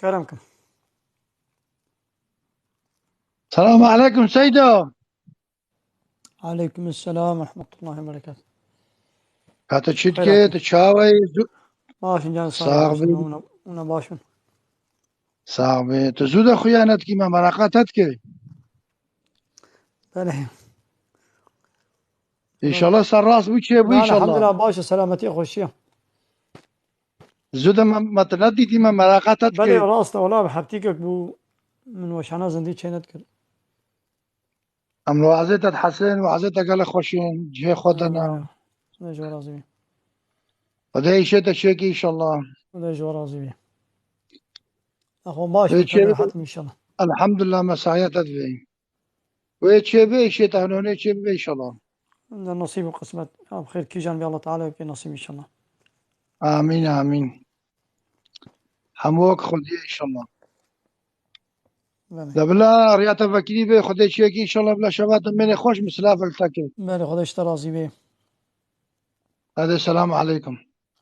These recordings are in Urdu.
كرمكم. السلام عليكم سيدو. عليكم السلام ورحمة الله وبركاته. هات شدكي خيراتي تشاوي ماشي جان صالح باشن صاحبي ونا باشن. صاحبي تزود خيانتك ما مراقاتك. بله. ان شاء الله سراس وجهي ابو ان لا شاء الحمد الله. لله باشا سلامتي خوشية. زود ما تندي ما بله مراقاتك. راسته ولا بحبتيك بو من وشانا زندي شينت كل. ام لو عزيت حسين وعزيت قال خوشين جهي بله خدنا. بله. ولا جوا رازي. وده شيء شيء ان شاء الله. ولا جوا رازي. أخو باش ويتشي بكمل حتمي إن شاء الله. الحمد لله مسايات تدفين. ويتشي بي شيء تهنوني شيء ان شاء الله. إن النصيب وقسمت بخير كي جان الله تعالى وكي نصيب إن شاء الله. امين امين. حموك خدي ان شاء الله. بله. لا بلا رياضة فكري بي خدي شيء ان شاء الله بلا شباب من خوش مسلاف التكي. بله خدا اشترازي بيه. هذا السلام عليكم.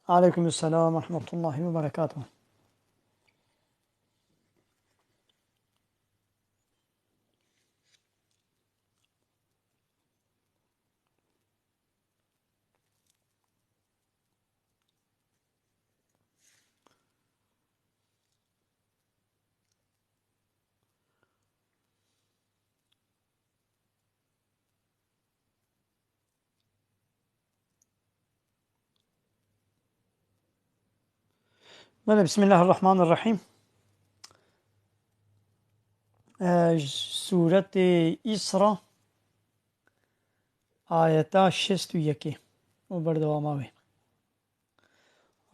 عليكم السلام ورحمة الله وبركاته. بله بسم الله الرحمن الرحيم. سورة إسراء آيتا 61 وبردواماوي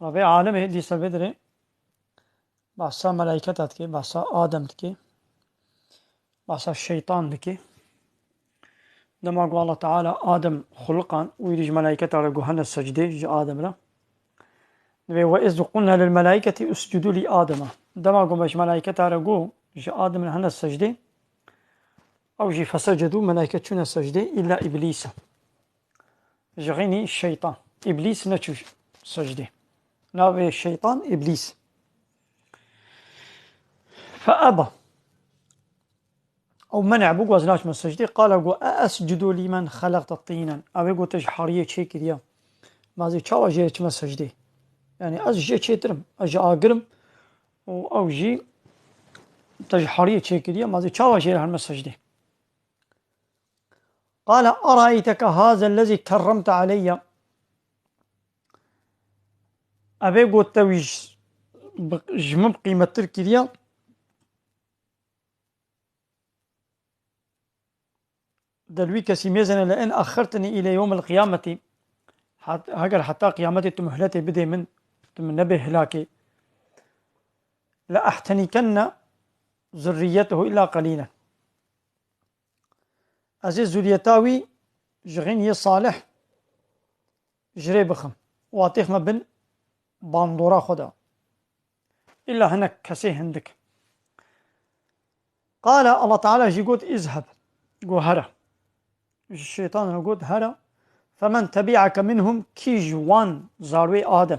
ربي عالم دي سبدري بحثا ملائكتات كي بحثا آدم كي بحثا الشيطان كي لما قال الله تعالى آدم خلقا ويرج ملائكة على جهنم السجدة جاء آدم لا نبي وإذ قلنا للملائكة اسجدوا لآدم دما قمش ملائكة على جو جاء آدم لهن السجدة أو جي فسجدوا ملائكة شنا السجدة إلا إبليس جغيني الشيطان إبليس نتشوش سجدة نبي الشيطان إبليس فأبى أو منع بوق وزناش من السجدة قال أسجد لمن خلقت طينا أبي قلت حرية شيء كذا ما زي شو أجي من السجدة يعني أجي شيء ترم أجي أقرم أو جي تج حرية شيء كذا ما زي شو أجي من السجدة قال أرأيتك هذا الذي كرمت علي أبي قلت ويش جمب قيمة كذا دلوي كسي ميزنا لأن أخرتني إلى يوم القيامة حتى قيامتي تمهلتي بدي من نبه هلاكي لأحتنكن ذريته إلا قليلا أزي ذريتاوي جغين هي صالح جري بخم واتيخ ما بن باندورا خدا إلا هناك كسي هندك قال الله تعالى جيقود اذهب قو هرا الشيطان يقول هرا فمن تبعك منهم كي جوان زاروي آدم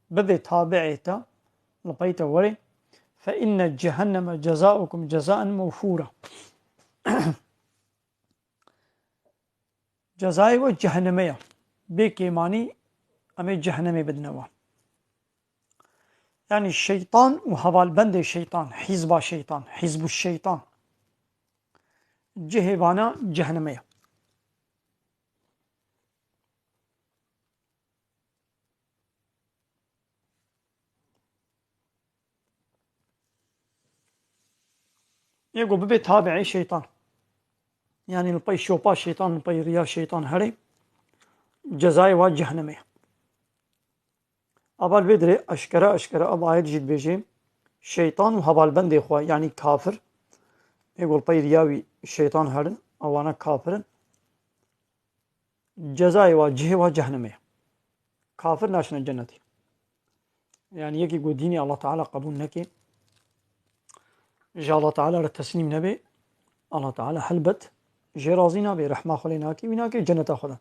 ببي تابعيتا لبيت وري فإن جهنم جزاؤكم جزاء موفورا جزائي وجهنمية بكيماني أمي جهنمي بدنوا يعني الشيطان وهوال بند الشيطان حزب الشيطان حزب الشيطان جهبانا جهنمية يقول ببي تابعي شيطان يعني البي شوبا الشيطان البي ريا الشيطان هري جزائي وجهنمية أبال بدري أشكرا أب آيات جيد بيجي شيطان وهوال بند إخوة يعني كافر يقول بي رياوي الشيطان هرن أو أنا كافر جزائي وجه وجهنمية كافر ناشنا الجنة يعني يكي يقول ديني الله تعالى قبول نكي جاء الله تعالى للتسليم نبي الله تعالى حلبت جي راضي نبي رحمة خليناكي وناكي جنة أخذا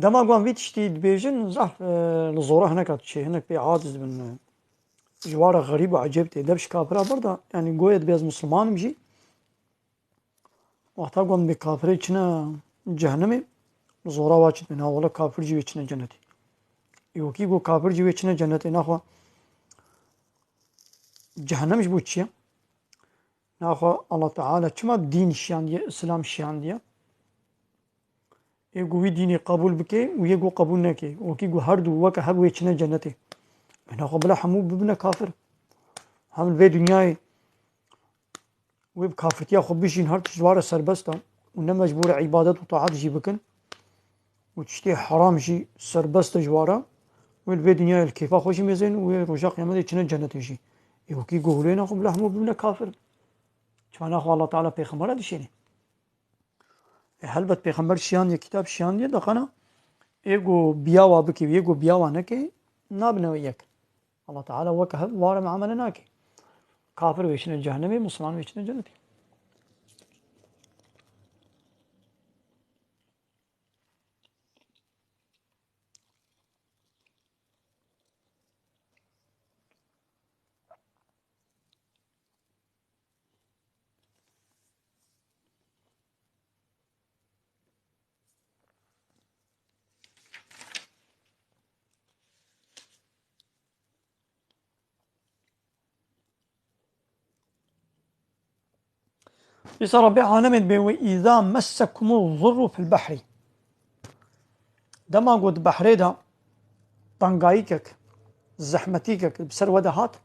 دما قوان بيت شتي دبيجن زعف الزورة هناك هاتشي هناك بي عاجز من جوارة غريب وعجيب دبش كافرة برضه يعني قويت بيز مسلمان مجي وقتا قوان بي كافرة چنا جهنمي زورة واجد منها ولا كافر جيوه چنا جنتي يوكي قو كافر جيوه چنا جنتي ناخوا جهنمش بو چيه ناخوا الله تعالى چما دين شيان دي اسلام شيان دي يقو ديني قبول بكي ويقو قبول نكي وكي قو هردو وكا هبوه چنا جنتي ناخوا بلا حمو ببنا كافر هم البي دنياي ويب كافرتيا خو بيجين هر تجوار سربستا ونما مجبور عبادات وطاعات جي بكن وتشتي حرام جي سربست جوارا والبي دنيا الكيفا خوشي مزين ورجا قيامة چنا جنت جي يوكي قولين اخو بلا حمو ببنا كافر چوانا اخو الله تعالى پیغمبر دشيني هلبت پیغمبر شیان یا کتاب شیان دي دقنا ايگو بياوا بكي ويگو بياوا نكي نابنا وياك الله تعالى وكهب وارم عملنا ناكي كافر ويشنا الجهنمي مسلمان ويشنا الجنتي يسا ربي عالمين بي وإذا مسكم الضر في البحر دما قد بحري دا طنقايكك زحمتيكك بسر ودهات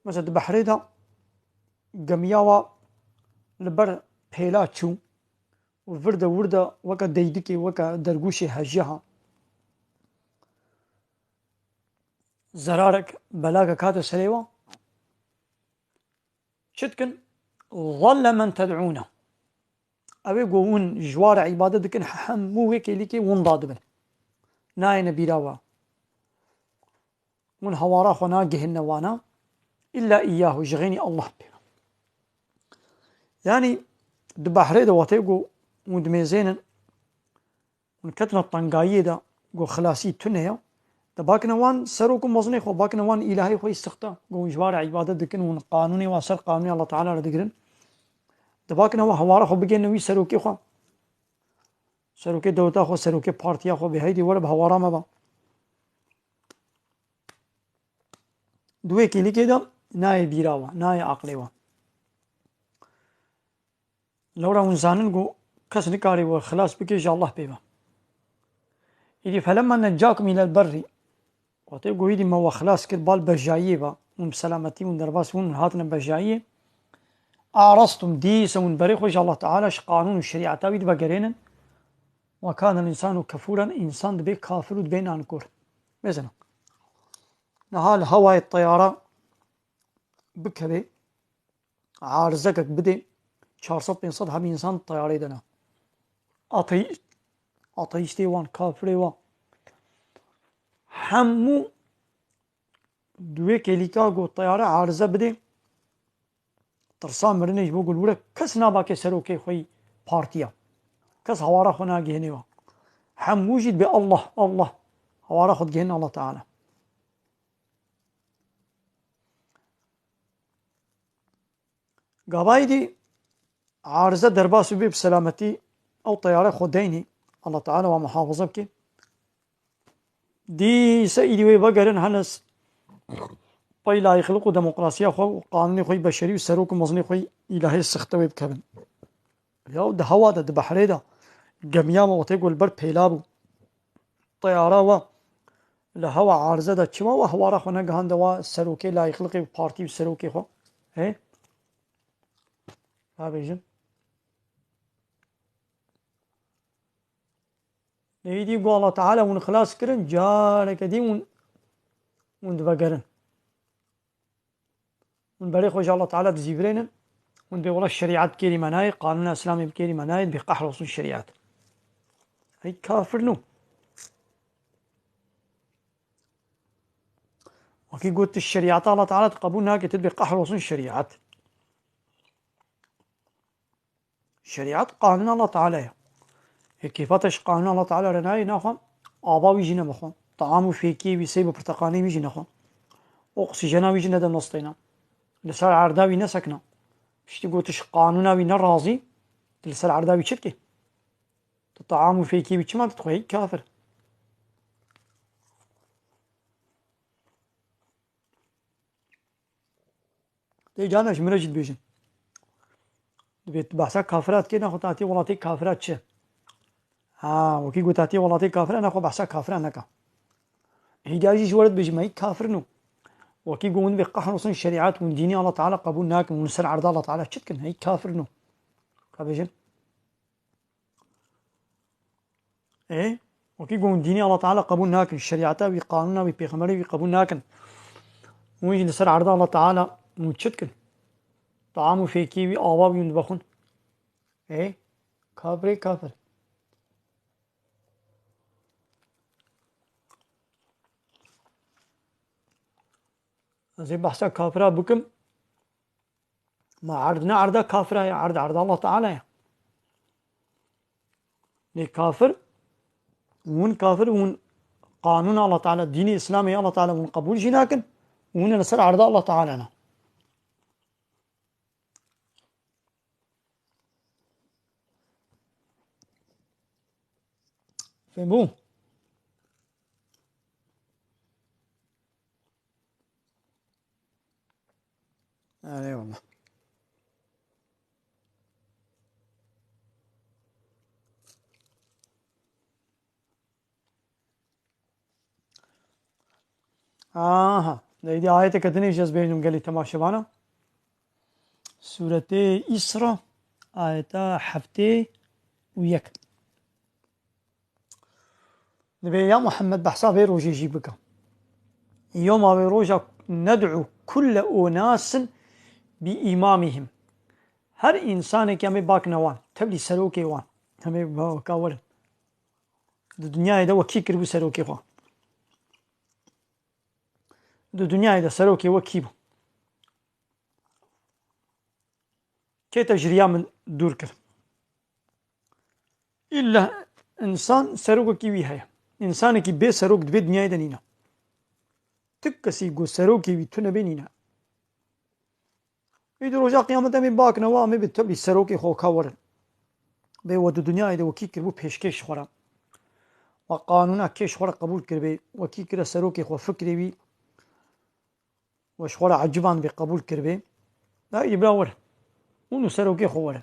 مثلا بحري دا قمياوا لبر بيلا تشو وفردا وردا وكا ديدكي وكا درقوشي هجيها زرارك بلاغا كاتا سليوا شتكن ظل من تدعونه أبي قوون جوار عبادة دكن حمو ويكي ليكي ونضاد بن ناين بيراوا من هوارا خنا جهن وانا إلا إياه جغيني الله بنا يعني دبحري دا واتيقو ودميزين ونكتنا الطنقاية دا قو خلاسي تنيا دباكنا وان سروكم مظني خو باكنا وان إلهي خو استختا قو جوار عبادة دكن ون قانوني واسر قانوني الله تعالى ردقرن دباكنا وهوارا خو بجين نوي سروكي خو سروكي دوتا خو سروكي بارتيا خو بهيدي ولا بهوارا ما با دوي كيلي كده ناي بيراوا ناي عقليوا لو را انسانن قو كسن كاري وخلاص بكي جا الله بيبا يدي فلما نجاكم الى البر وتيقو يدي ما هو خلاص كده بال بجاية با بسلامتي ودرباس هاتنا بجاية أعرضتم ديسا ونبريخ وجه الله تعالى قانون الشريعة تاويد بقرينا وكان الإنسان كفورا إنسان دبي كافر ودبين عنكور مثلا نهال هواي الطيارة بكبي عارزكك بدي 400 500 هم إنسان الطيارة دنا أطيشتي وان كافري وان حمو دوي كيليكا قو الطيارة عارزة بدي ترسام مرنيش بقول ولا كس ناباكي سروكي خوي بارتيا كس هوارا خنا جهنوا حموجد بالله الله هوارا خد جهن الله تعالى قبايدي عارزة درباس بي بسلامتي أو طيارة خديني الله تعالى ومحافظة بكي دي سيدي ويبقرن هنس باي لا يخلقوا ديمقراطية خو قانوني خوي بشري وسروك مزني خوي إلهي السختوي بكبن ياو ده هوا ده بحري ده قميامة وتيقول بر بيلابو طيارة و لهوا عارزة ده چما وهوا را خونا قهان ده سروكي لا يخلقي بارتي وسروكي خو هي بيجن نيدي قول الله تعالى ونخلاص كرن جارك دي وندبقرن ونبري خوش الله تعالى بزيبرين ونبي والله الشريعات كيري مناي قانون الإسلامي بكيري مناي بقحر وصول الشريعات هي كافر نو وكي قلت الشريعات الله تعالى تقبلنا كتب بقحر وصول الشريعات شريعات قانون الله تعالى كيفاتش قانون الله تعالى رناي ناخو آبا ويجي نمخو طعام فيكي ويسيب برتقاني ويجي نخو أكسجينا ويجي ندم نصطينا لسر عرداوي نسكنا شتي قوتش قانونا وي نرازي لسر عرداوي شتكي طعام فيكي ويش ما تدخل كافر تي جانش مرجد بيجن بيت بحثا كافرات كي ناخو تاتي ولاتي كافرات شه وكي قلت تاتي ولاتي كافر ناخو بحثا كافر نكا هي جايش ولد بيجي ما كافر نو وكي قومن بقحر وصن الشريعات من ديني الله تعالى قبول ناكم ونسر عرض الله تعالى شتكن هي كافر نو كابيجن ايه وكي قومن ديني الله تعالى قبول ناكم الشريعات وقانونا وبيغمري وقبول ناكم ويجي نسر عرض الله تعالى وشتكن طعام فيكي وآبا ويندبخون ايه كافر كافر زي بحثا كافرة بكم ما عرضنا عرضا كافرة يا عرض الله تعالى يا ليه كافر ون قانون الله تعالى الدين الإسلامي الله تعالى ون قبول جناكن ون نسر عرض الله تعالى أنا فهموا أي والله دي آية كتني جذبين قال لي تماشبانا سورة إسراء آية حفتي ويك نبي يا محمد بحسا بيروج يجيبك يوم بيروج ندعو كل أناس بإمامهم هر إنسان كي همي باك نوان تبلي سروكي وان همي باكاول الدنيا دا وكي كربو سروكي وان الدنيا دا سروكي وكيبو كي تجريا من دور كر إلا إنسان سروك كي ويهايا إنسان كي بي سروك دبي دنيا دا نينا تكسي قو سروكي بيتونا بينينا يدو رجا قيامتا من باك نوا مي بتبلي سروكي خو كاورن بي ود الدنيا دا وكي كربو بيشكش خورا وقانونا كيش خورا قبول كربي وكي كرا سروكي خو فكري بي وشخورا عجبان بقبول كربي لا يبراور ونو سروكي خوره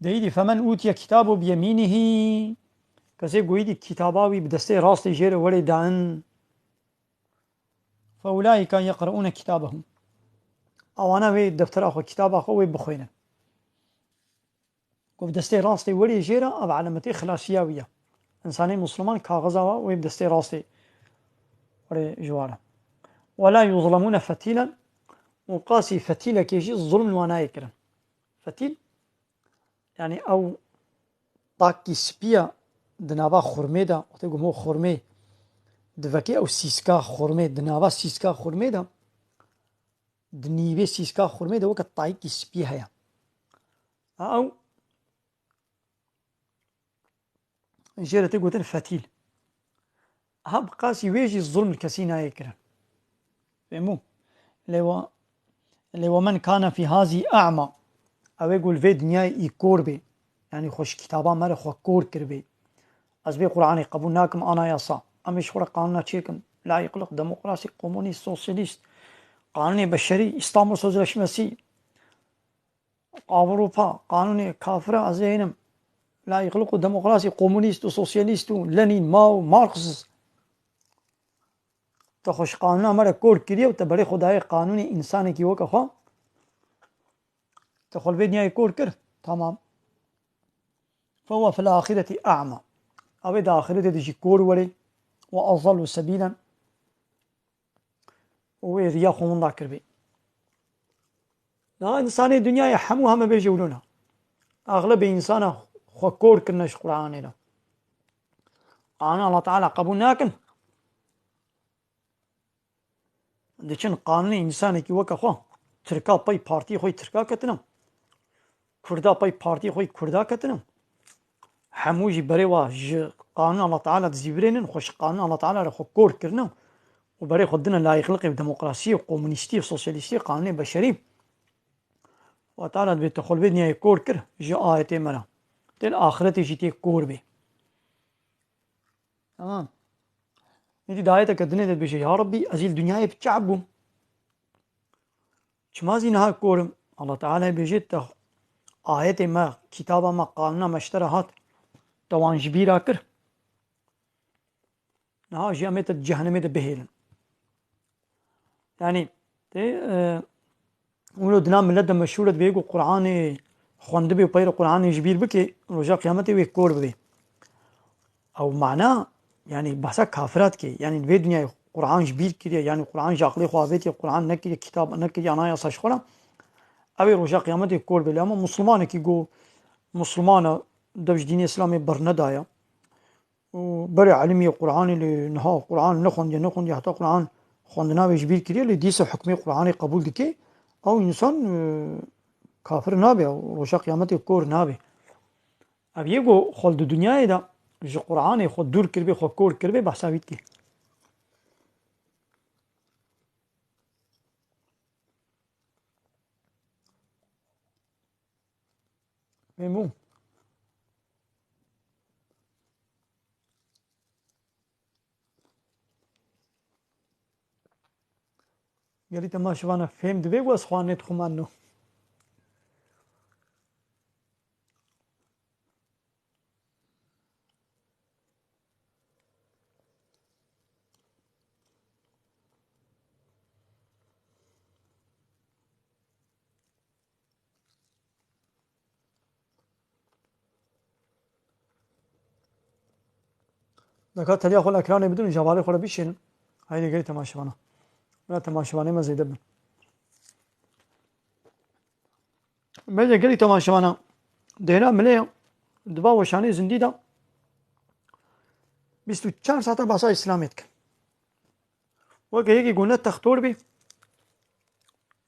ديدي فمن أوتي كتابه بيمينه كسي قويدي كتاباوي بدستي راستي جير ولي دان فأولئك يقرؤون كتابهم أو أنا وي دفتر أخو كتاب أخو وي بخوينا بدستي راستي ولي جير أب علامتي خلاصياوية إنساني مسلمان كاغزا وي بدستي راستي ولي جوارا ولا يظلمون فتيلا وقاسي فتيلة كيجي الظلم وانا يكرا فتيل يعني أو طاكي سبيا دنابا خورمي دا وتقول مو خورمي دفاكي أو سيسكا خورمي دنابا سيسكا خورمي دا دنيبي سيسكا خورمي دا وكا طايكي سبيا هيا أو جيرة تقول فتيل هاب قاسي ويجي الظلم الكسينا يكرا فهمو اللي ومن كان في هذه أعمى أو يقول في دنيا يكور بي يعني خوش كتابا مره خو كور كربي از بي قرآن قبولناكم أنا ياسا أمش خورا قانونا تشيكم لا يقلق ديمقراطي كومونيست سوسياليست قانون بشري İstanbul Sözleşmesi أوروبا قانون كافرة أزينم لا يقلق ديمقراطي كومونيست سوسياليست لينين ماو ماركس تخوش قانونا مره كور كريو تبري خداي قانوني إنساني كي وكا خوا تخل في دنيا يكور كر تمام فهو في الآخرة أعمى أو دا آخرت دي كور ولي وأضل سبيلا وريا خون دا كربي لا إنساني دنيا همو هم بيجولونا أغلب إنسان خو كور كرنش قرآن له أنا الله تعالى قبول ناكن دچن قانون إنساني كي وكا خو تركا باي بارتي خوي تركا كتنم كردا باي بارتي خوي كردا كتنم هموجي بريوا قانون الله تعالى تزيبرين خوش قانون الله تعالى خو كور كرنا وبري خدنا لا يخلق بديمقراطية وكومونيستي وسوسياليستي قانون بشري وتعالى بتدخل بدنيا كور كر جاء آيتي مرا تل آخرتي جيتي كور بي تمام انتي دايتك كدنيا بيجي يا ربي ازيل دنياي بتشعبو شمازي نها كورم الله تعالى بيجيت آيتي ما كتابة ما قانونا ما اشتراهات توان جبيرا كر نها جامعة جهنمية بهيلن يعني ولو دنام ملت مشهورة بيقو قرآن خوند بي وبير قرآن جبير بكي رجاء قيامتي ويكور بي أو معناه يعني بحثا كافرات كي يعني في دنيا قرآن جبير كي يعني قرآن جاقلي خوابيتي قرآن نكي كتاب نكي أنا يا ساشخولا أبي رجاء قيامتي يكور بي لأما مسلمان كي جو مسلمان دوش دين إسلامي برندايا وبري علمي قرآن اللي نها قرآن نخوندي حتى قرآن خوندنا بجبير كي اللي ديس حكمي قرآن قبول دكي أو إنسان كافر نابي أو رجاء قيامتي يكور نابي أبي يجو خلد الدنيا ده جو قرآن خود دور كربي خود كور كربي بحسابيت كي ميمو قالي تما شوانا فهم دبي واسخوانيت خمانو دكا تليا خل أكراني بدون جوالي خل بيشين هاي قالي تما شوانا لا تما شواني ما زيد بن بيجي قالي تما شوانا دينا مليا دبا وشاني زنديدا بيستو چند ساعة باسا إسلاميتك وكي يجي قلنا تختور بي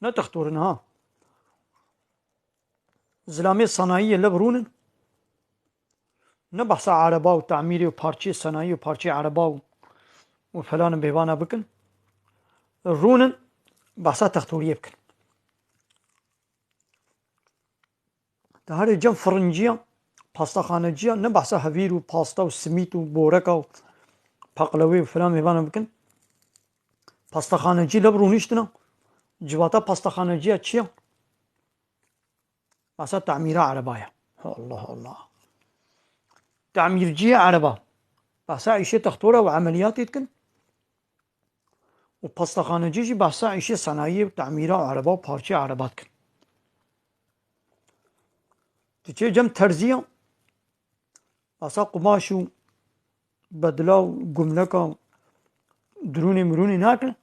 لا تختورنها زلامي صناعية لبرونن نبحث عربا وتعميري وبارشي صناعي وبارشي عربا وفلان بيبانا بكن الرونن بحثا تختورية بكن هذا جم فرنجية باستا خانجية نبحثا هفير وباستا وسميت وبوركا وباقلوي وفلان بيبانا بكن باستا خانجي لبرونيشتنا جواتا باستا خانجية تشيا بحثا تعميرا عربايا الله الله تعميرجية عربا بحثا عيشة تختورة وعمليات يتكن وباستا خانجي بحثا عيشة صناعية وتعميرا عربا وبارشي عربات كن تشي جم ترزية بحثا قماشو بدلا قملكا دروني مروني ناكل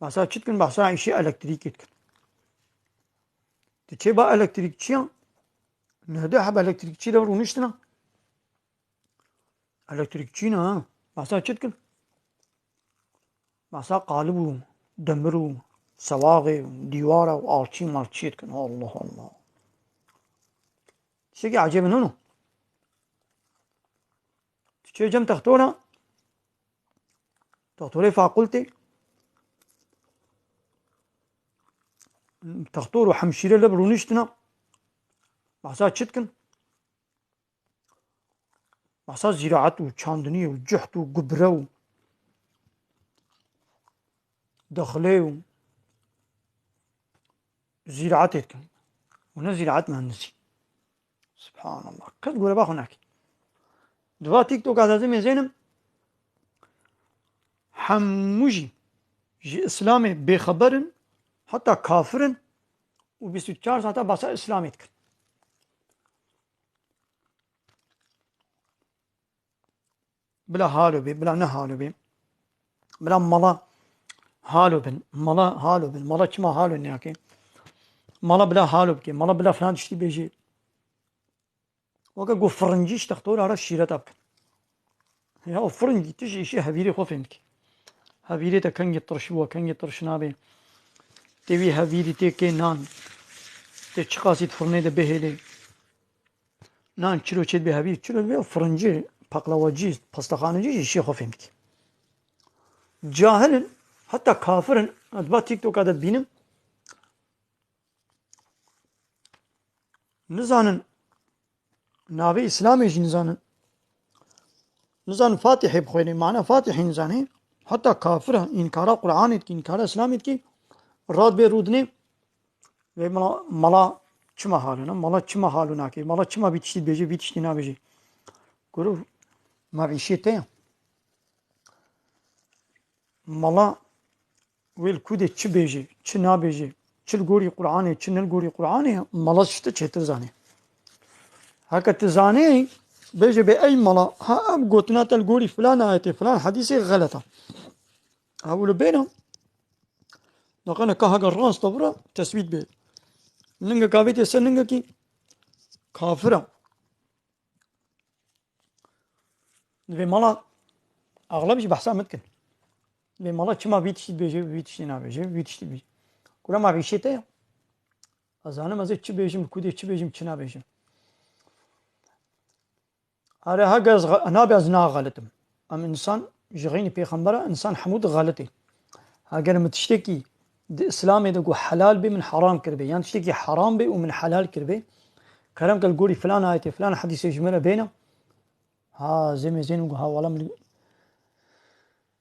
بحثا چتكن بحثا عيشة الكتريك يتكن تشي با الكتريكية نهده حب الكتريكية لبرونيشتنا الكتريكينا بحثا چتكن بحثا قالبو دمرو سواغي ديوارا وآرشي مارشي يتكن الله الله شيء عجيب منو تشي جم تختورا تختوري فاقولتي تختور وحمشيرة لبرونيشتنا بحثا چتكن بحثا زراعت وچاندني وجحت وقبرة ودخلي وزراعت يتكن ونا زراعت مهندسي سبحان الله كد قول باخو ناكي دوا تيك توك هذا زي زينم حموجي جي اسلامي بخبرن حتى كافرن وبيستو 4 ساعة باسا اسلامي تكن بلا هالو بي بلا نهالو بي بلا ملا هالو بن ملا هالو بن ملا كما هالو نياكي ملا بلا هالو بكي ملا بلا فلان تشتي بيجي وكا قو فرنجيش تختول على الشيرة تابك يا فرنجي تجي شي هبيري خو فهمك هبيري تا كان يطرشوا كان يطرش نابي تبي هبيري تيكي نان تشقاسي فرني ده بهلي نان چلو چید به هبيري چلو به فرنجي باقلاواجي باستخانجي شي خو فهمك جاهل حتى كافر اتبا تيك توك عدد بينم نزانن ناوي اسلامي جي نزان فاتحي بخويني معنى فاتحي نزاني حتى كافر انكار قرآن کی انكار اسلام کی راد به رودني ve mala çima haluna mala çima haluna ki mala çima bitişti beji bitişti na beji guru mavişete mala vel kude çi beji çi na beji çil gori Kur'an'ı çi nel gori Kur'an'ı mala işte çetir zani hakat zani beji be ay mala ha ab gotna tel gori falan ayeti falan hadisi galata اقول بينهم نقنا كهجر الراس طبرا تثبيت به ننجا كافيت السننجا كي كافرة في مالا أغلب شيء بحسها متكن في مالا شو ما بيتشتي بيجي بيتشتي نا بيجي بيتشتي بيجي كل ما بيشتي أزانا ما زي شو بيجي كودي شو بيجي شنا بيجي أنا هجز أنا بيزنا غلطم أم إنسان جغيني بيخمبرة إنسان حمود غلطي هاجر متشتكي إسلامي دقو حلال بي من حرام كربي يعني تشتكي حرام بي ومن حلال كربي كلام قال قولي فلان آيتي فلان حديث يجمله بينه ها زي ما زين ها ولا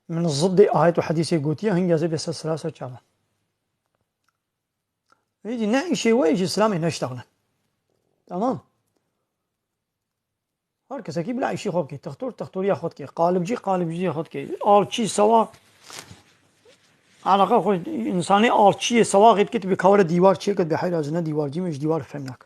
من الضد آيات وحديث يقوتيا هنجا زي بس السلاسة شالا يجي نعي شيء ويجي إسلامي نشتغل تمام هركز أكيد لا شيء خود كي تختار ياخذ كي قالب جي ياخذ كي شيء سوا علاقة خوش إنساني شيء سوا غير كتب بكورة ديوار شيء كتب بحير أزنا ديوار جي مش ديوار فهمناك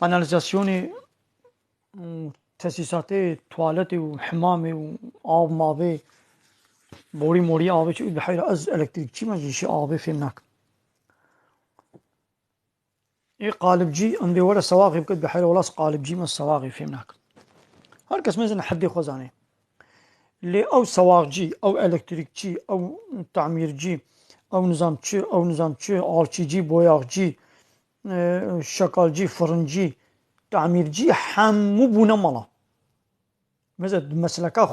kanalizasyoni tesisatı tuvaleti و حمامي و آب ماوي بوري موري آبي شو بحيرة az elektrikçi ما جيشي آبي فهمناك إيه قالبجي عندي ولا سواغي بكت بحيرة ولا قالبجي ما السواغي فهمناك هركس مثلا حد خزاني اللي أو سواغجي أو elektrikçi أو تعميرجي أو نظامçı alçıcı boyacı şakalcı fırıncı tamirci همو بونه مالا مثلا مسلكا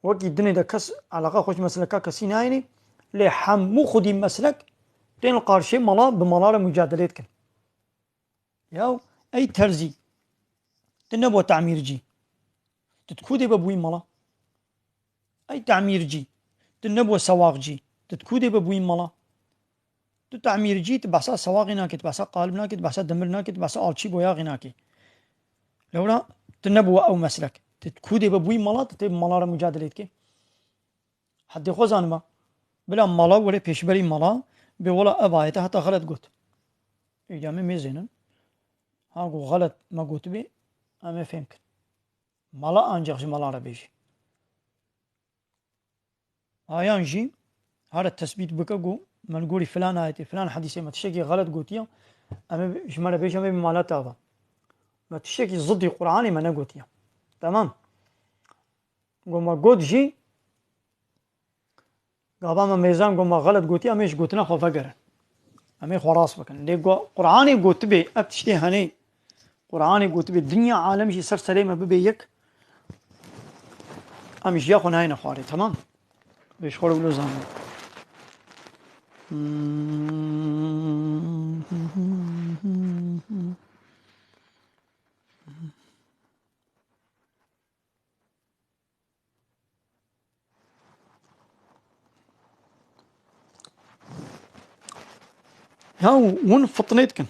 وكي الدنيا دا كس علاقة خوش مسلكا كسين عيني لي همو خدي مسلك تين القارشي مالا بمالا مجادلات كن ياو أي ترزي تنبو تعميرجي تتكودي ببوي مالا أي تعميرجي تنبو سواقجي تتكودي ببوين مالا تو تعمير جي تبحثا سواقي ناكي تبحثا قالب ناكي تبحثا دمر ناكي تبحثا آلشي بوياغي ناكي لولا تنبوة أو مسلك تتكودي ببوين مالا تتب مالا را مجادلت كي حدي خوزان ما بلا مالا ولا بيشبري مالا بولا أبايته حتى غلط قلت إجامي ميزينن هاقو غلط ما قلت بي أما فهمك مالا أنجاقش مالا را بيجي آيان جي هذا التثبيت بكاقو ما نقولي فلان آيتي فلان حديثي ما تشتكي غلط قوتيا أما شمال بيش أما بمالات هذا ما تشتكي ضدي قرآني ما نقوتيا تمام قوما قوت جي قابا ما ميزان قوما غلط قوتيا أما إيش قوتنا خو فقر أما خراس بكن ليه قرآني قوت بي أبتشتي هني قرآني قوت بي الدنيا عالم شي سر سليمة ببيك أمش ياخو هاي نخواري تمام بيش خورو بلو زانو هاو ون فطنيتكن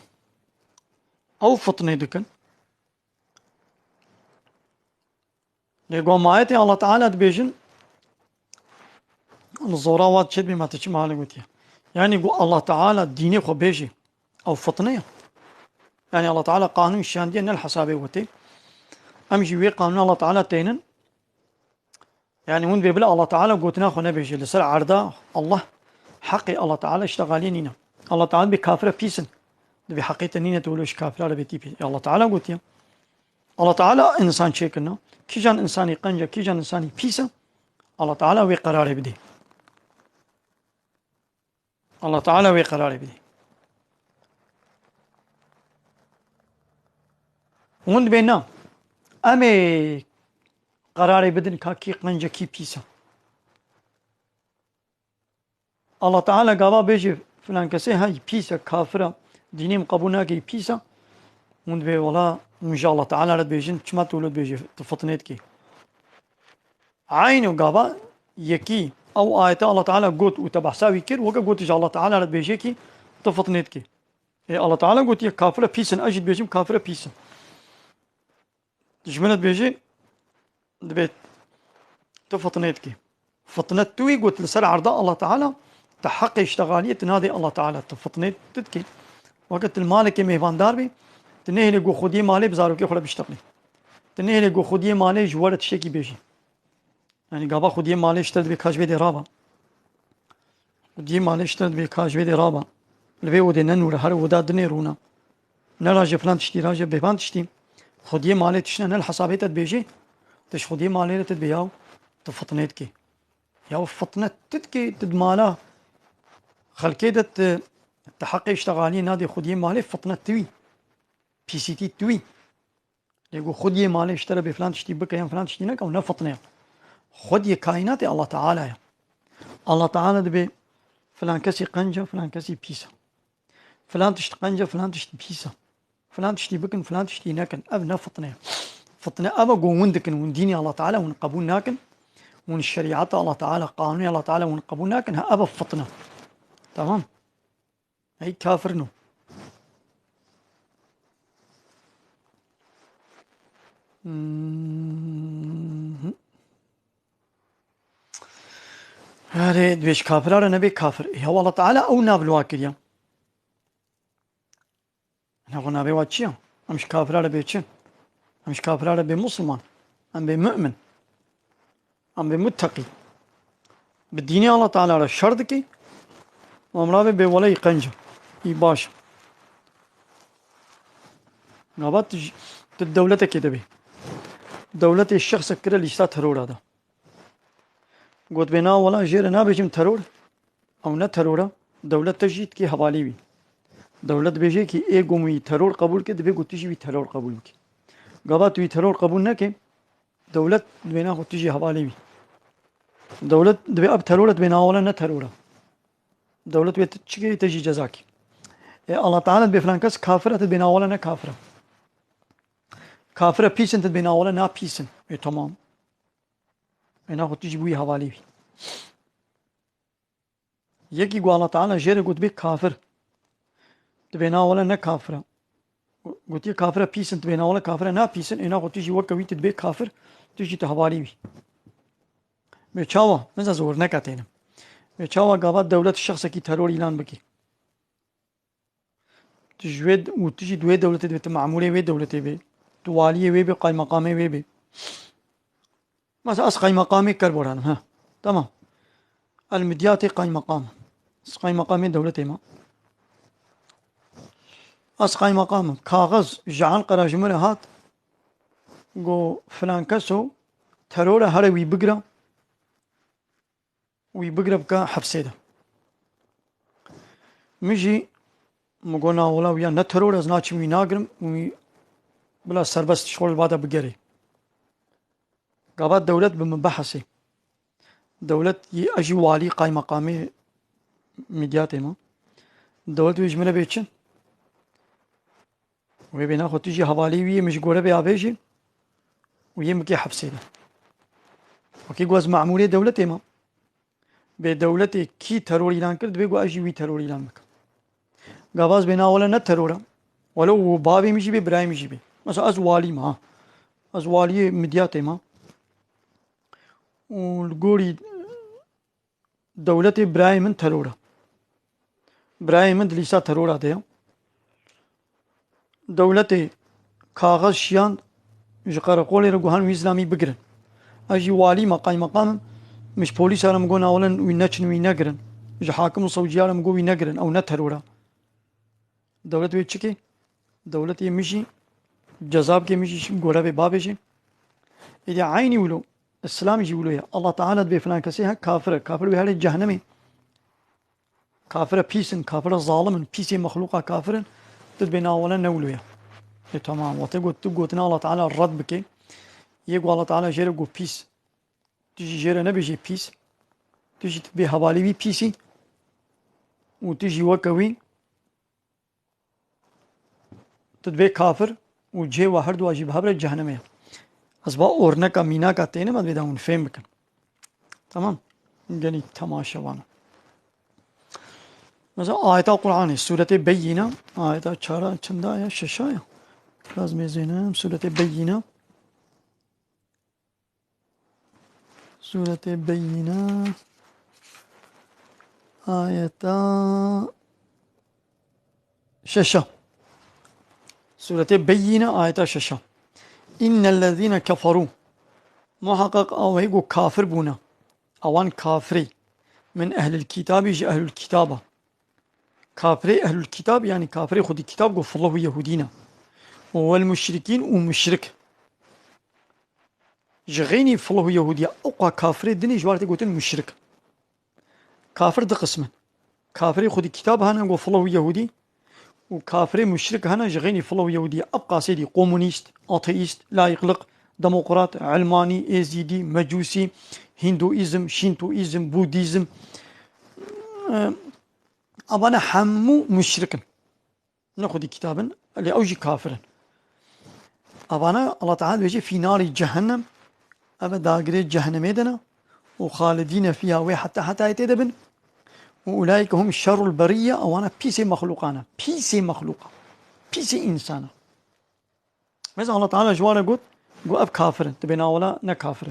أو فطنيتكن لقوا مايتي الله تعالى تبيجن الزوراوات شد بما تشي مالي قوتيا يعني يقول الله تعالى ديني خو بيجي أو فطنية يعني الله تعالى قانون الشاندية نل حسابي وتي أمشي وي قانون الله تعالى تينن يعني هون بيبلا الله تعالى قوتنا خو نبيجي لسر عرضا الله حقي الله تعالى اشتغالينينا الله تعالى بكافرة بيسن بحقيقة نينة تقولوش كافرة بيتي بي الله تعالى قوتيا الله تعالى إنسان شيكنا كي جان إنساني قنجة كي جان إنساني بيسا الله تعالى وي قرار بدي الله تعالى وي قرار بدي هون بينا أمي قرار بدن كي قنجة كي بيسا الله تعالى قابا بيجي فلان كسي هاي بيسا كافرة دينيم قبولنا كي بيسا هون بي والله إن شاء الله تعالى رد بيجين كما تولد بيجي تفطنيت كي عينو قابا يكي أو آية الله تعالى قوت وتبحساوي كير وكا قوت إن شاء الله تعالى رد بيجي كي تفطنيت كي إيه الله تعالى قوت يا كافرة بيسن أجد بيجيم كافرة بيسن جملت بيجي دبيت تفطنيت كي فطنت توي قلت لسر عرضاء الله تعالى تحقق اشتغالية تنادي الله تعالى تفطنيت تدكي وقت المالك مهبان داربي تنهي لقو خودي مالي بزارو كي خلا بيشتغلي تنهي لقو خودي مالي جوالت شيكي بيجي يعني قابا خودي مالي اشترد بكاش بيدي رابا خودي مالي اشترد بكاش بيدي رابا لبي ودي ننور هر ودا دنيرونا نراجع فلان تشتي راجع بيبان تشتي خودي مالي تشنا نل حسابيت بيجي تش خودي مالي تدبياو تفطنيت كي يا فطنت تدكي تدمالا خلكيدت تحقق اشتغالي نادي خودي مالي فطنت توي بي سي تي توي يقول خودي مالي اشترى بفلان تشتي بكيان فلان تشتي نك او نفطنيا خودي كائنات الله تعالى يا. الله تعالى دبي فلان كسي قنجة فلان كسي بيسا فلان تشتي قنجة فلان تشتي بيسا فلان تشتي بكن فلان تشتي ناكن اب نفطنيا فطنيا ابا قو وندكن ونديني الله تعالى ونقبول ناكن ون الشريعة الله تعالى قانون الله تعالى ونقبول ناكن ها ابا فطنا تمام هي كافرنو هاري دويش كافر على نبي كافر إيه والله تعالى أو نابل واكريا أنا أقول نبي واتشيا أمش كافر على بيتشن أمش كافر على بمسلمان أم بمؤمن أم بمتقي بالدين الله تعالى على الشردكي وأمرابي بولاي قنجة يباشا نبات الدولة كده بي دولة الشخص كده اللي يشتا ترور هذا قلت بنا ولا جير نابجم ترور او نه ترورا دولت تجید کی حوالی وی دولت بيجي کی ایگو می ترور قبول کې دبي ګوتیږي وی ترور قبول کی غابات وی ترور قبول نه کې دولت بنا ګوتیږي حوالی وی دولت دبي اب ترورت بنا ولا نه ترورا دولت وی تجي تجي جزاك الله تعالى بفلان كاس كافرة بنا ولا نه كافرة كافرة بيسن بنا ولا نه بيسن تمام بنا ګوتیږي وی حوالی وی يكي قال الله تعالى جيري قلت بك كافر تبينا ولا نا كافرة قلت يا كافرة بيسن تبينا ولا كافرة نا بيسن انا قلت تيجي وكا ويت تبيك كافر تيجي تهوالي بي بيتشاوا مزا زور نكاتينا بيتشاوا قابات دولة الشخص كي ترور اعلان بكي تجويد وتجي دوي دولة تبي معمولة وي دولة بي توالية وي بي قايم مقامي وي بي مثلا أس قايم مقامي كربوران ها تمام المدياتي قايم مقام اسقاي مقامي دولتي ما اسقاي مقام كاغز جعل قراجمر هات جو فلان كسو ترورا هري ويبقرا بكا حبسيدا مجي مقولنا ولا ويا نترورا زناتش وي ناقرم وي بلا سربست شغل بعد بقري قابات دولت بمبحثي دولة أجي والي قايم مقامي ميدياتي ما دولة ويجمله بيتشن ويبينا خو تيجي حوالي وي مش قوله بيابيجي ويمكي حبسينا وكي قواز معمولية دولتي ما بدولتي كي ترور إعلان كرد بيقو أجي وي ترور إعلان بك قواز بينا ولا نت ترورا ولو بابي مجي بي براي مجي بي مثلا أز والي ما أز والي ميدياتي ما والقولي دولتي براي من ترورا براي من دليسا ترورا ديا دولتي كاغذ شيان جقرا قولي رجوهان إسلامي بقرن أجي والي مقام مش بوليس أنا مقول أولا وينتشن وينقرن إجا حاكم صوجي أنا مقول وينقرن أو نتهرورا دولة ويتشكي دولة يمشي جزاب كي مشي قولا ببابشي إذا عيني ولو السلام يجي ولو يا الله تعالى بفلان كسيها كافر بهذه الجهنمي كافر بيسن كافر ظالم بيسي مخلوقة كافر تدبنا ولا نولو يا تمام وتقول الله تعالى الرد بك يقول الله تعالى جيرو بيس تجي جيرو نبيجي بيس تجي تبي حوالي بي بيسي وتجي وكوي تدبي كافر وجه واحد واجب هبر الجهنمية أسباب أورنا كمينا كاتينا ما بدهم نفهم بكن تمام يعني تماشى وانا مثلا آيات القرآن سورة بينة آيات شارع چندا يا ششايا لازم زينة سورة بينة سورة بينة آيات ششا سورة بينة آيات ششا إن الذين كفروا محقق أو هيقو كافر بونا أوان كافري من أهل الكتاب يجي أهل الكتاب كافري أهل الكتاب يعني كافري خد الكتاب قف الله يهودينا والمشركين ومشرك جغيني فالله يهودية أقوى كافري الدنيا جوارتي قوتين مشرك كافر ده قسما كافري خد الكتاب هنا قف الله يهودي وكافري مشرك هنا جغيني فالله يهودية أبقى سيدي كومونيست أتيست لا يقلق ديمقراط علماني إيزيدي مجوسي هندوإزم شينتوإزم بوديزم أبانا حمو مشركا ناخذ كتابا اللي أوجي كافرا أبانا الله تعالى بيجي في نار جهنم أبا داقري جهنم يدنا وخالدين فيها حتى يتدبن وأولئك هم شر البرية أو أنا بيسي مخلوقانا بيسي مخلوقا بيسي إنسانا مثلا الله تعالى جوانا قلت أب كافر تبينا ولا نكافر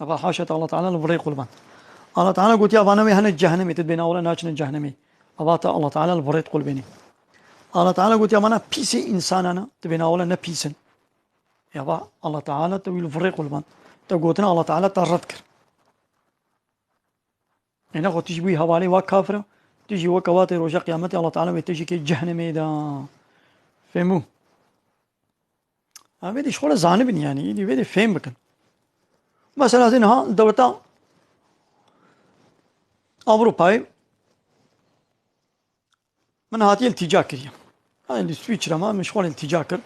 أبا حاشة الله تعالى البريق قلبان الله تعالى قلت يا أبانا ويهنا الجهنمي تبينا ولا ناچن الجهنمي أبا الله تعالى البريق قلبيني الله تعالى قلت يا أبانا بيسي إنساننا تبينا ولا نبيسن يا أبا الله تعالى تبي البريق قلبان تقولنا الله تعالى تردكر هنا قلت تجيبي هوالي وكافرة تجي وكواتي رجاء قيامتي الله تعالى بتجي كي جهنمي دا فهمو بدي شغل زانبني يعني دي بدي فهم بكن مثلا زينها دولتا أوروباي من هاتي التجا كريا هاي اللي سويتشرا ما مشغول التجا كر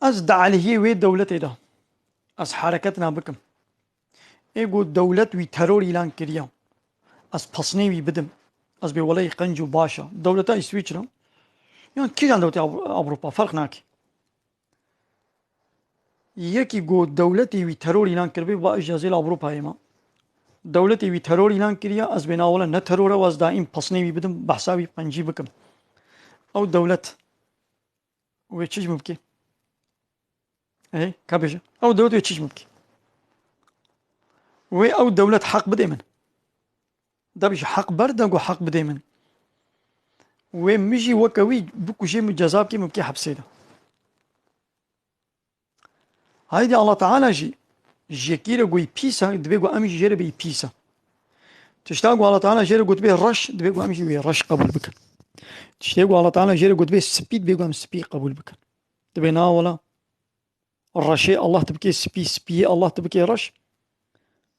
أز دعالي هي وي دولتي دا أز حركتنا بكم يقول دولة وي ترور إعلان كريا أز بصني وي بدم أز بولاي قنجو باشا دولتا سويتشرا يعني كي عن دولة أوروبا فرق ناكي يكي جو دولتي وي ترور إعلان كربي وإجازة أوروبا هما دولتي وي ترور إعلان كريا أز بنا ولا نترور واز دائم بصني وي بدم بحسابي قنجي بكم أو دولة ويتشج مبكي إيه كابيجا أو دولة ويتشج مبكي وي أو دولة حق بديمن ده بيش حق برد حق بديمن ومجي وكوي بكو شيء مجازاب كي مبكي حبسيدا هايدي الله تعالى جي كيرا قوي بيسا دبيقو أمشي جيرا بي بيسا تشتاقو الله تعالى جيرا قوي بي رش دبيقو أمشي بي رش قبول بك تشتاقو الله تعالى جيرا قوي بي سبي دبيقو أم سبي قبول بك دبينا ولا الرشي الله تبكي سبي الله تبكي رش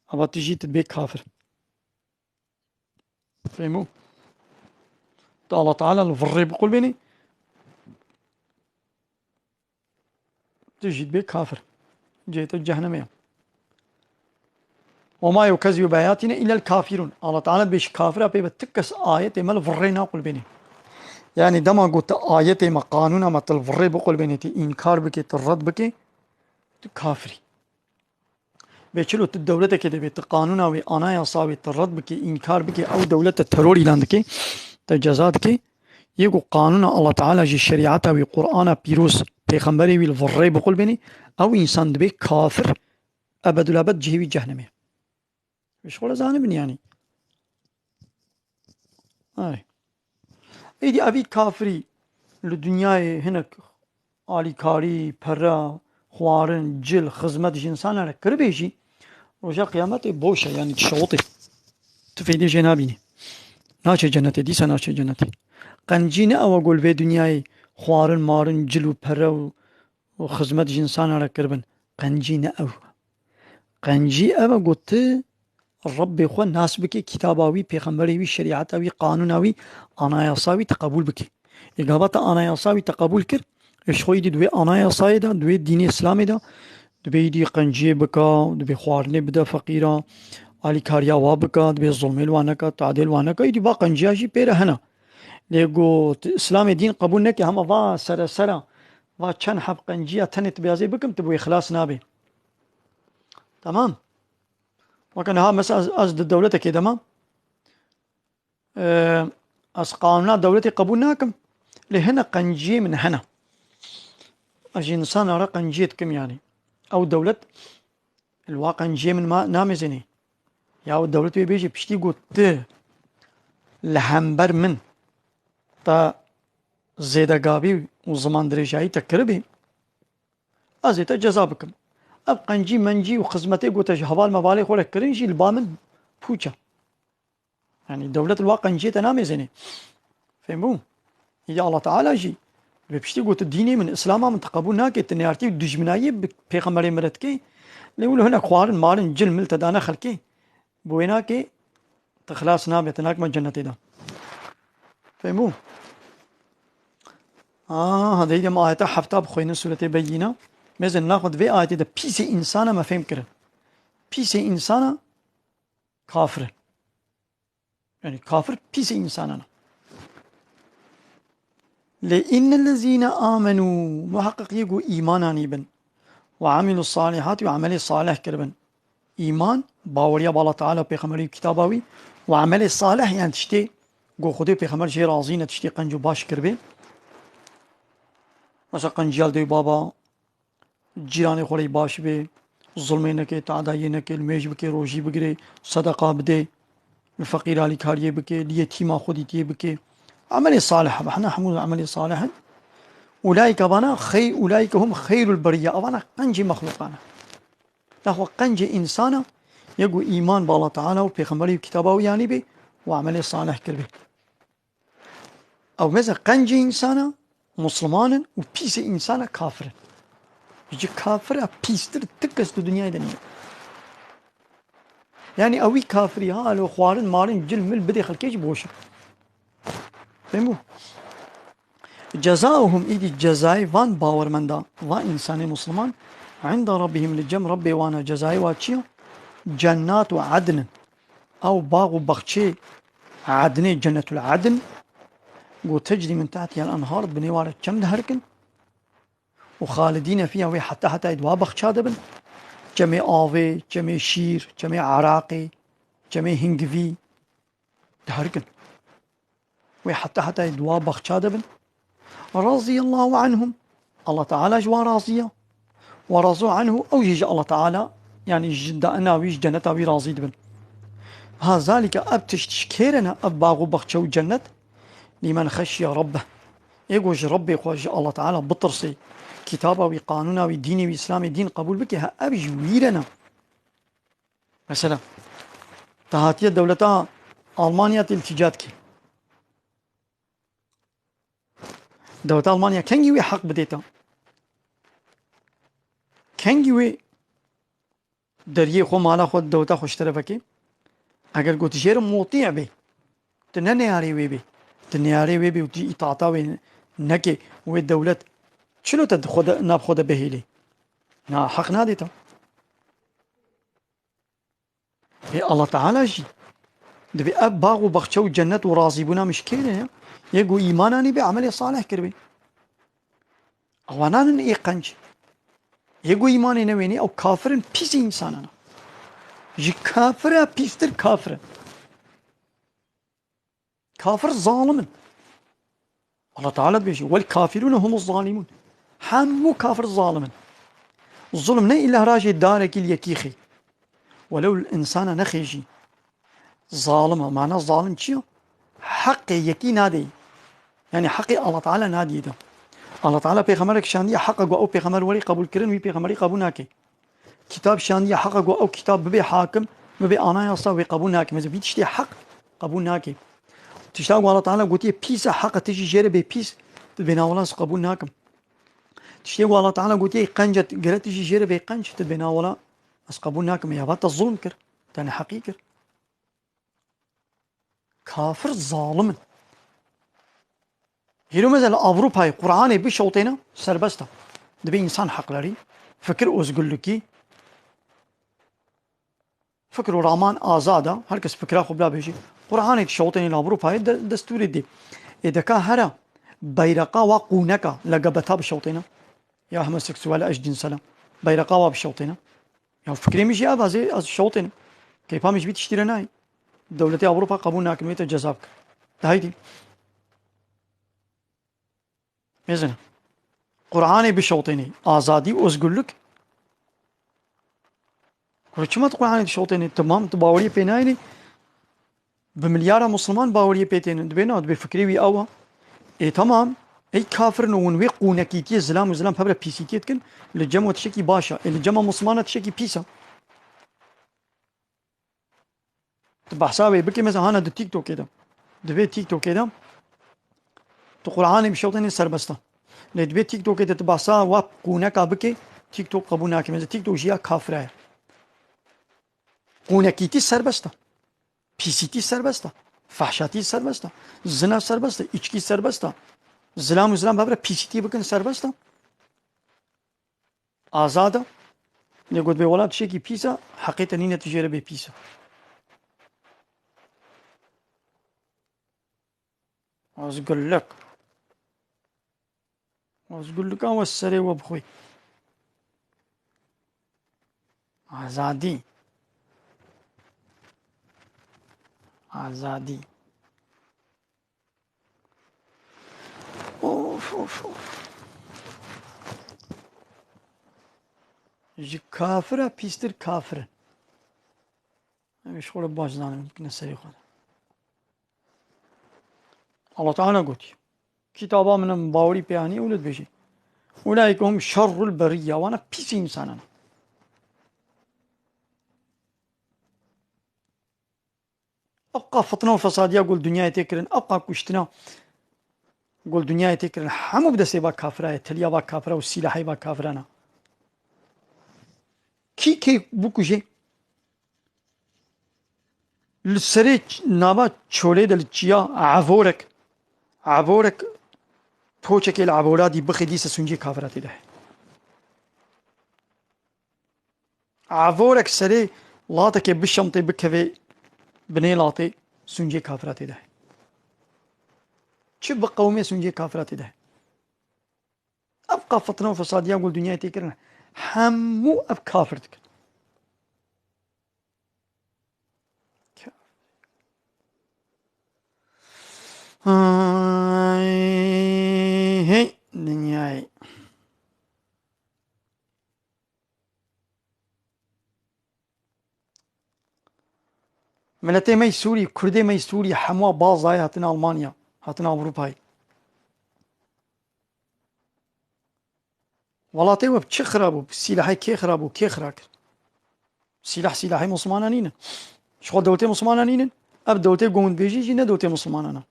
أبا تجي تدبي كافر فهمو الله تعالى الفري بقول بيني تجي تدبي كافر جيت الجهنمية وما يكذب بآياتنا إلا الكافرون الله تعالى بيش كافر أبي بتكس آية مال فرينا قل بيني يعني دما قلت آية ما قانون ما تلفري بقول بيني تي إنكار بكي ترد بكي كافري بيشلو الدولة كده بيت قانون أو أنا يا صاوي ترد بكي إنكار بكي أو دولة التروري لاندكي تجازات كي يقول قانون الله تعالى جي الشريعة وقرآن بيروس بيخمبري بالفري بقول بيني أو إنسان دبي كافر أبد الأبد جهوي جهنمي مش ولا زانب يعني إيدي أبي كافري لدنياي هنك آليكاري برا خوارن جل خزمت إنسان على كربيجي رجاء قيامته بوشة يعني تشوطي تفيدي جنابيني ناچه جنتي ديسا ناچه جنتي قنجي نه او اقول في دنياي خوارن مارن جلو برا وخزمت إنسان على كربن قنجي نه او قنجي او قلت الرب خو ناس بكي كتاباوي پیغمبروي شريعتاوي قانوناوي اناياساوي تقبول بكي اجابات اناياساوي تقبول كر ايش خوي دي دوي اناياساي دا دوي دين اسلامي دا دوي دي قنجي بكا دوي خوارني بدا فقيرا علي كاريا وابكا دوي ظلم الوانكا تعديل وانكا يدي با قنجياشي بيرا هنا ليقو اسلام دين قبول نكي هما با سرا سرا با چن حب قنجيا تنت بيازي بكم تبوي خلاص نابي تمام وكان ها مسألة أزد دولتك كده ما أس قانونات دولتي قبول ناكم لهنا قنجي من هنا أجي إنسان أرى قنجيتكم يعني أو دولة الواقع قنجي من ما نامزني يا أو الدولة بيجي بشتي قلت لهمبر من تا زيدا قابي وزمان دريجاي تكربي أزيت جزابكم أب قنجي منجي وخزمتي قلت هوال مبالي خولك كرينجي البامن بوچا يعني دولة الواقع نجيت أنا ميزني فهمون يا الله تعالى جي بيشتي قلت الديني من إسلام من تقبل ناكي تنيارتي دجمنايي بيغمبري مرتكي ليقول هنا خوارن مارن جل ملت دانا خلكي بويناكي تخلاص نابت هناك من جنتي دا فهمون هذا هي ما آياتا حفتا بخوين سورة بينا ميزن ناخد في آياتي دا بيسي إنسانا ما فهم كرن بيسي إنسانا كافر يعني كافر بيسي إنسانا لإن الذين آمنوا محقق يقول إيمانا نيبن وعملوا الصالحات وعمل الصالح كربن إيمان باوريا بالله تعالى بيخمري كتاباوي وعمل الصالح يعني تشتي قو خدي بيخمر شي رازينة تشتي قنجو باش كربي مثلا قنجيال دي بابا جيراني خوري باش بي ظلمي نكي تعداي نكي الميج بكي روجي بكري صدقة بدي الفقير علي كاريه بكي اليتيمة خودي تيه بكي عملي صالح احنا حمود عملي صالح أولئك بنا أولئك هم خير البرية أبانا قنجي مخلوقانا نحو قنجي إنسانا يقو إيمان بالله تعالى وبيغمبري وكتابه يعني بي وعملي صالح كربي أو مثلا قنجي إنسانا مسلمان وبيس إنسانا كافر يجي كافر بيستر تكس الدنيا دنيا يعني أوي كافري لو خوارن مارن جل مل بدي خلكيش بوشك فهمو جزاؤهم إيدي جزاي وان باور من دا وان إنسان مسلمان عند ربهم لجم ربي وانا جزاي واتشيو جنات عدن أو باغ بخشي عدن جنة العدن وتجري من تحتها الأنهار بنيوار كم دهركن وخالدين فيها وي حتى يدوا بخشا دبن جميع آوي جميع شير جميع عراقي جميع هنگوي دهركن وي حتى يدوا بخشا دبن رضي الله عنهم الله تعالى جوا راضية ورضوا عنه أو يجي الله تعالى يعني جدأنا ويج جنة وي راضي دبن ذلك أبتشكيرنا أباغو بخشو جنة لمن خشي ربه يقوج ربي خوش الله تعالى بطرسي كتابه وقانونه وديني وإسلامي دين قبول بك ها أبج ويرنا مثلا تهاتية دولتها ألمانيا تلتجاتك دولة ألمانيا كان يوي حق بديتا كان يوي دريه خو مالا خود دولتا خوش طرفكي اگر قلت جير موطيع بي تننياري وي بي تنياري وي بي وتي إطاعتا وي نكي وي الدولة شنو تدخد ناب خود بهيلي نا حق ناديتا الله تعالى جي دبي أب باغو بخشو جنة ورازيبونا مشكلة يقو إيماناني بعمل صالح كربي أوانان إيه قنج يقو إيماني نويني أو كافرن بيس إنسانانا جي كافر بيستر كافر كافر ظالم الله تعالى بيجي والكافرون هم الظالمون حمو كافر ظالم الظلم نه إلا راجي دارك اليكيخي ولو الإنسان نخيجي ظالم معنى الظالم چيو حق يكي نادي يعني حقي الله تعالى نادي ده الله تعالى بيغمرك شاندية حقق أو بيغمر ولي قبول كرن وي بيغمري قبول ناكي كتاب شاندية حقق أو كتاب ببي حاكم ببي أنا يصاوي قبول ناكي مثلا بيتشتي حق قبول ناكي تشتاق الله تعالى قلت بيسا حق تجي جيري بي بيس تبينا ولا قبول ناكم تشتاق الله تعالى قلت قنجة قرأت تجي جيري بي قنج تبينا ولا قبول ناكم يا بات الظلم كر تاني حقيقة كافر ظالم هيرو مثلا أوروبا قرآن بشوطينا سربستا دبي إنسان حقلري فكر أزقلكي فكر رامان آزادا هركس فكره خب لا بيجي قرآن شوطيني لأوروبا دستوري دي إذا كان هرا بيرقا وقونكا لقبتها بشوطينا يا هموسكسوال أجدين سلام بيرقا بشوطينا يا فكري مش يا زي الشوطين كيف مش بتشتري ناي دولة أوروبا قبول ناكل جزابك هايدي ميزنا قرآني بشوطيني آزادي وأزقلك ما تقول عن شوطيني تمام تباوري بينايني بمليار مسلمان باوري بيتين دبينا دبي فكري وي أوها إيه تمام أي كافر نون ويقونا كيتي زلام وزلام فبرا بيسيتي تكن للجمع تشكي باشا الجمع مسلمانة تشكي بيسا تبع حسابي بكي مثلا هانا دو تيك توك كده دبي تيك توك كده تقول عاني بشوطيني سربستا لدبي تيك توك كده تبع سا واب قونا كابكي تيك توك قبونا كي مثلا تيك توك جيا كافرة قونا كيتي سربستا پیسیتی سربسته فحشاتی سربسته زنا سربسته içki سربسته زلام و زلام بابره پیسیتی بکن سربسته آزاده نگود به ولاد شکی پیسا حقیقتا این نتیجه به پیسا از قلق اما السري وبخوي آزادی اوف جي كافرة بيستر كافرة مش خور باش زانم يمكن السري خود الله تعالى قلت كتابا من باوري بياني ولد بيجي أولئك هم شر البرية وأنا بيس إنسان أنا أبقى فطنة وفسادية أقول دنيا تكرن أبقى كشتنا قول دنيا تكرن حمو بدسي با كافرة تليا با كافرة والسلاحي با كافرة أنا كي بوكوجي لسري نابا تشولي دل تشيا عفورك توچك العبورات دي بخي دي سنجي كافرات ده عفورك سري لاتك بشمطي بكفي بني لاتي سنجي كافرات ده شو بقومي سنجي كافرات ده أبقى فطنة وفساد يقول دنيا تكرن حمو أب كافرتك هي دنياي ملتي مي سوري كردي مي سوري حموا باز هاتنا ألمانيا هاتنا أوروباي ولاتي وب چه خرابو سلاحي كي خرابو كي خراك سلاحي مسلمان نين شغل دولتي مسلمان نين اب دولتي قوم بيجي جينا دولتي مسلمان انا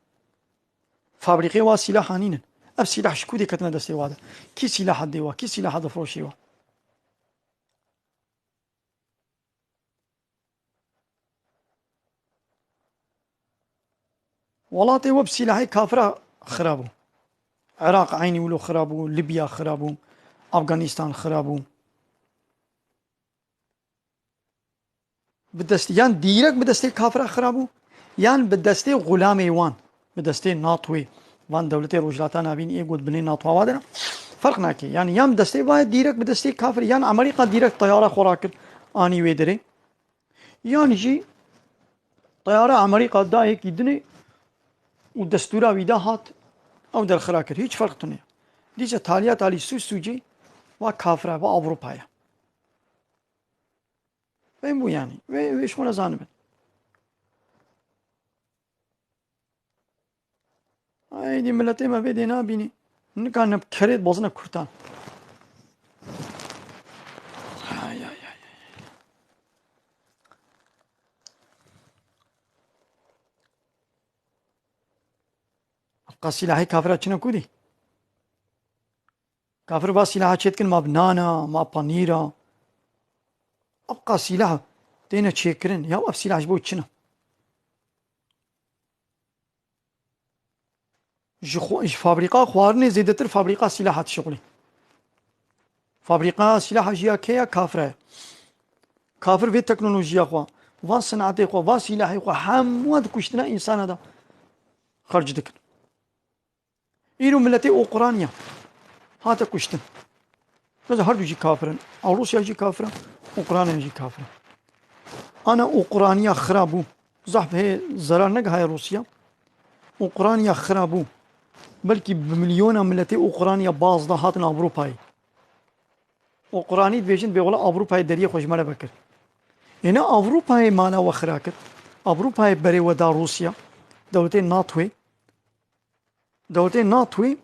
فابريقي وا سلاح نين اب سلاح شكو دي كتنا دستي وادا كي سلاح ديوا كي سلاح دفروشيوا ولاتي وب سلاحي كافرة خرابو عراق عيني ولو خرابو ليبيا خرابو أفغانستان خرابو بدستي يان ديرك بدستي كافر خرابو يان بدستي غلامي وان بدستي ناطوي وان دولتي روجلاتان ابين يقول بني ناطوا وادنا فرق ناكي يعني يان بدستي باي ديرك بدستي كافر يان امريكا ديرك طياره خوراك اني ويدري يان يجي طياره امريكا دايك يدني ودستورا ويدا هات او در خراكر هيج فرق تنيا ديجا تاليا تالي سوجي و كافره و اوروبايا وين بو يعني ويش ولا زانبن ايدي ملتي ما بيدينا بيني نكان بكريت بوزنا كرتان ابقى سلاحي كافرة چنا كودي كافر با سلاحة چيتكن ما بنانا ما بانيرا ابقى سلاحة دينا چيكرن يا اب سلاح بو چنا فابريقا خوارني زيدتر فابريقا سلاحات شغلي فابريقا سلاح جيا كيا كافرة كافر في تكنولوجيا خوا و صناعتي خوا و سلاحي خوا حمود كشتنا انسان هذا خرج دكن ايرو ملتي اوقرانيا هاتا كشتن بس هردو جي كافرن او روسيا جي كافرة اوقرانيا جي كافرة انا اوقرانيا خرابو زحف هي زرار نق هاي روسيا اوقرانيا خرابو بلكي بمليون ملتي اوقرانيا باز ده هاتن اوروباي اوقراني بيجن بيقول اوروباي دريه خوش مالا بكر هنا اوروباي مالا وخراكر اوروباي بري ودا روسيا دولتين ناتوي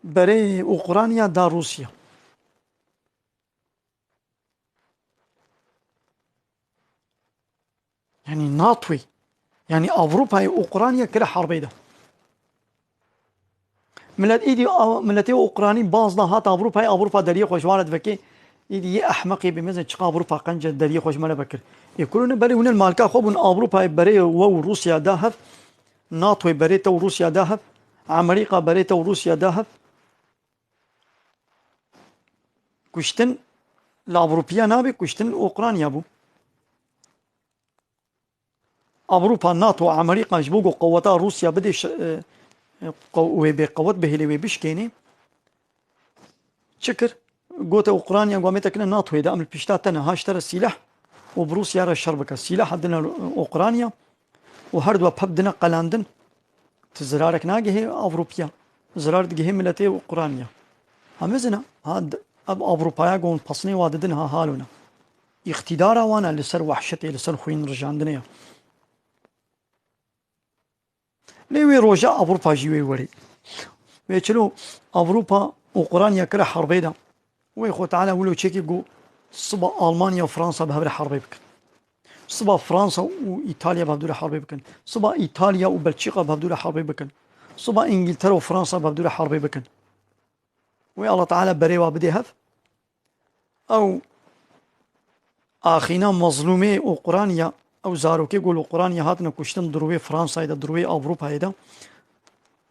بري اوقرانيا دا روسيا يعني ناتوي يعني اوروباي اوقرانيا كلا حربي ده ملت ايدي ملتي اوقراني باز ده هات اوروبا دريه خوش والد فكي ايدي احمقي بمثل تشقى اوروبا قنجه دريه خوش مالا بكر يقولون بري هنا المالكا خوب اوروبا بري وروسيا داهف ناتوي بريتا وروسيا داهف امريكا بريتا وروسيا داهف كشتن لاوروبيا نابي كشتن اوقرانيا بو اوروبا ناتو امريكا جبوقو قوتا روسيا بدي قوت بهلي بشكيني شكر قوت اوقرانيا قومتك ناتو اذا امل بيشتاتنا هاشترى السلاح وبروسيا را الشربكه السلاح عندنا اوقرانيا وهردوا بهبدنا قلاندن تزرارك ناقه اوروبيا زرار دقه ملتي اوقرانيا همزنا هاد اب اوروبايا قون بصني واددنها هالونا اقتدارا وانا لسر وحشتي لسر خوين رجعندنيا ليوي روجا اوروبا جيوي وري ويچلو اوروبا اوقرانيا كره حربيدا ويخو تعالى ولو تشيكي قو صبا المانيا وفرنسا بهبر حربي بكن صبا فرنسا وايطاليا بهبدور حربي بكن صبا ايطاليا وبلجيكا بهبدور حربي بكن صبا انجلترا وفرنسا بهبدور حربي بكن وي الله تعالى بريوا بدي هف او اخينا مظلومي اوقرانيا او زاروكي قول اوقرانيا هاتنا كشتن دروي فرنسا اذا دروي اوروبا اذا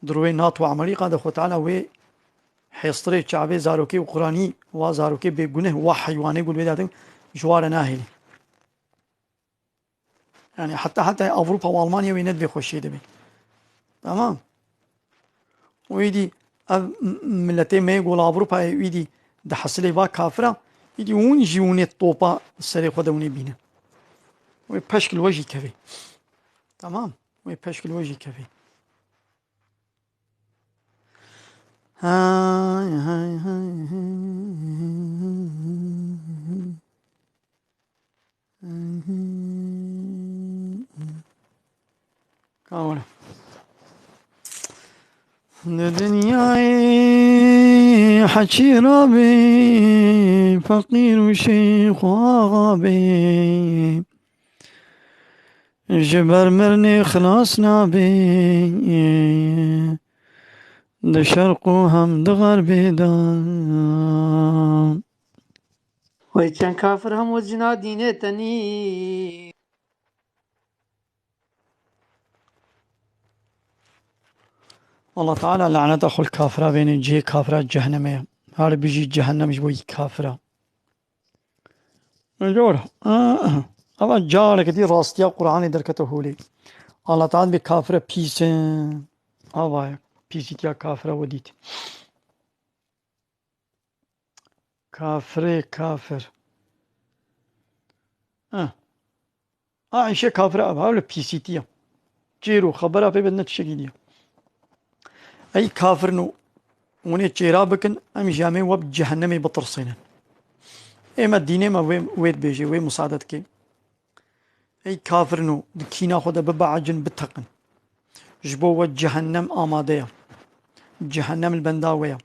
دروي ناتو امريكا دخو تعالى وي حيصطري شعبي زاروكي اوقراني وزاروكي بيقونه وحيواني يقول بيداتهم جوار ناهلي يعني حتى اوروبا والمانيا ويند بيخشي دبي تمام ويدي ملتي ما يقول اوروبا ويدي ده حصلي با كافره يدي ون جيوني طوبا سري خدوني بينا ويبشكل وجهي كفي تمام ويبشكل وجهي كفي هاي هاي هاي كاولا دنياي حكي ربي فقير وشيخ وغابي جبر مرني خلاص نابي ده شرق وهم ده غربي دام ويكان كافر هم وزنا دينتني الله تعالى لعنة أخو الكافرة بين جي كافرة جهنمية هذا بيجي جهنم جبوي كافرة نجور أما جارك دي راستيا قرآن دركته لي الله تعالى بكافرة بيسن أوايا بيسيتيا كافرة وديت كافر عايشة كافرة أبها ولا بيسيتيا جيرو خبرها في بدنا تشكيليا أي كافر نو وني جيرا بكن أم جامي وب جهنمي بطرسينا إما الديني ما ويد بيجي وي مساعدتك أي كافر نو دكينا خدا ببعجن بتقن جبو جهنم آماده جهنم البنداوية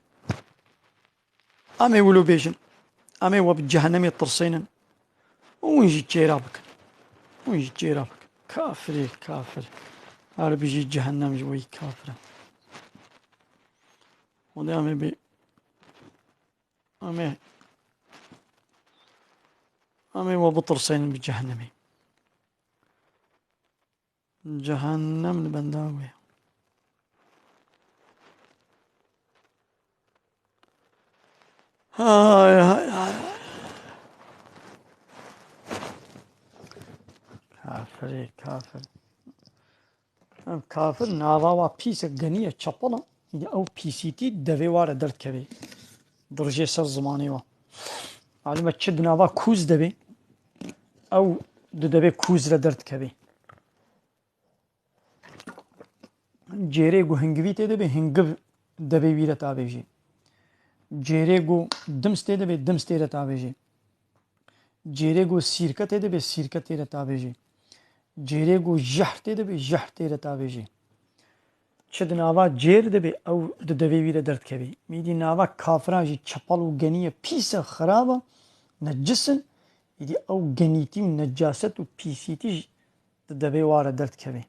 أمي ولو بيجن أمي وبجهنم يطرسين ويجي تجيرابك ويجي تجيرابك كافري كافر هذا بيجي جهنم جوي كافر وده أمي بي أمي أمي وبطرسين بجهنمي جهنم البنداوية هاي هاي هاي كافري كافر كافر ناوا بيس غنية چپلا او بي سي تي دوی واره درد كبي درجه سر زماني وا معلومه چد ناوا کوز دبي او دبي کوز را درد كبي جيري گو هنگوي ته دبي هنگو دبي ويره تابيجي جيري گو دمسته دبي دمسته را تابيجي جيري گو سيركه ته دبي سيركه ته را تابيجي جيري گو جهر ته دبي جهر ته را تابيجي چد ناوا جير دبي او دبي ويره درد كبي ميدي ناوا كافراجي چپل و غنيه پيس خرابه نجسن يدي او غنيتي و نجاست و پيسيتي دبي واره درد كبي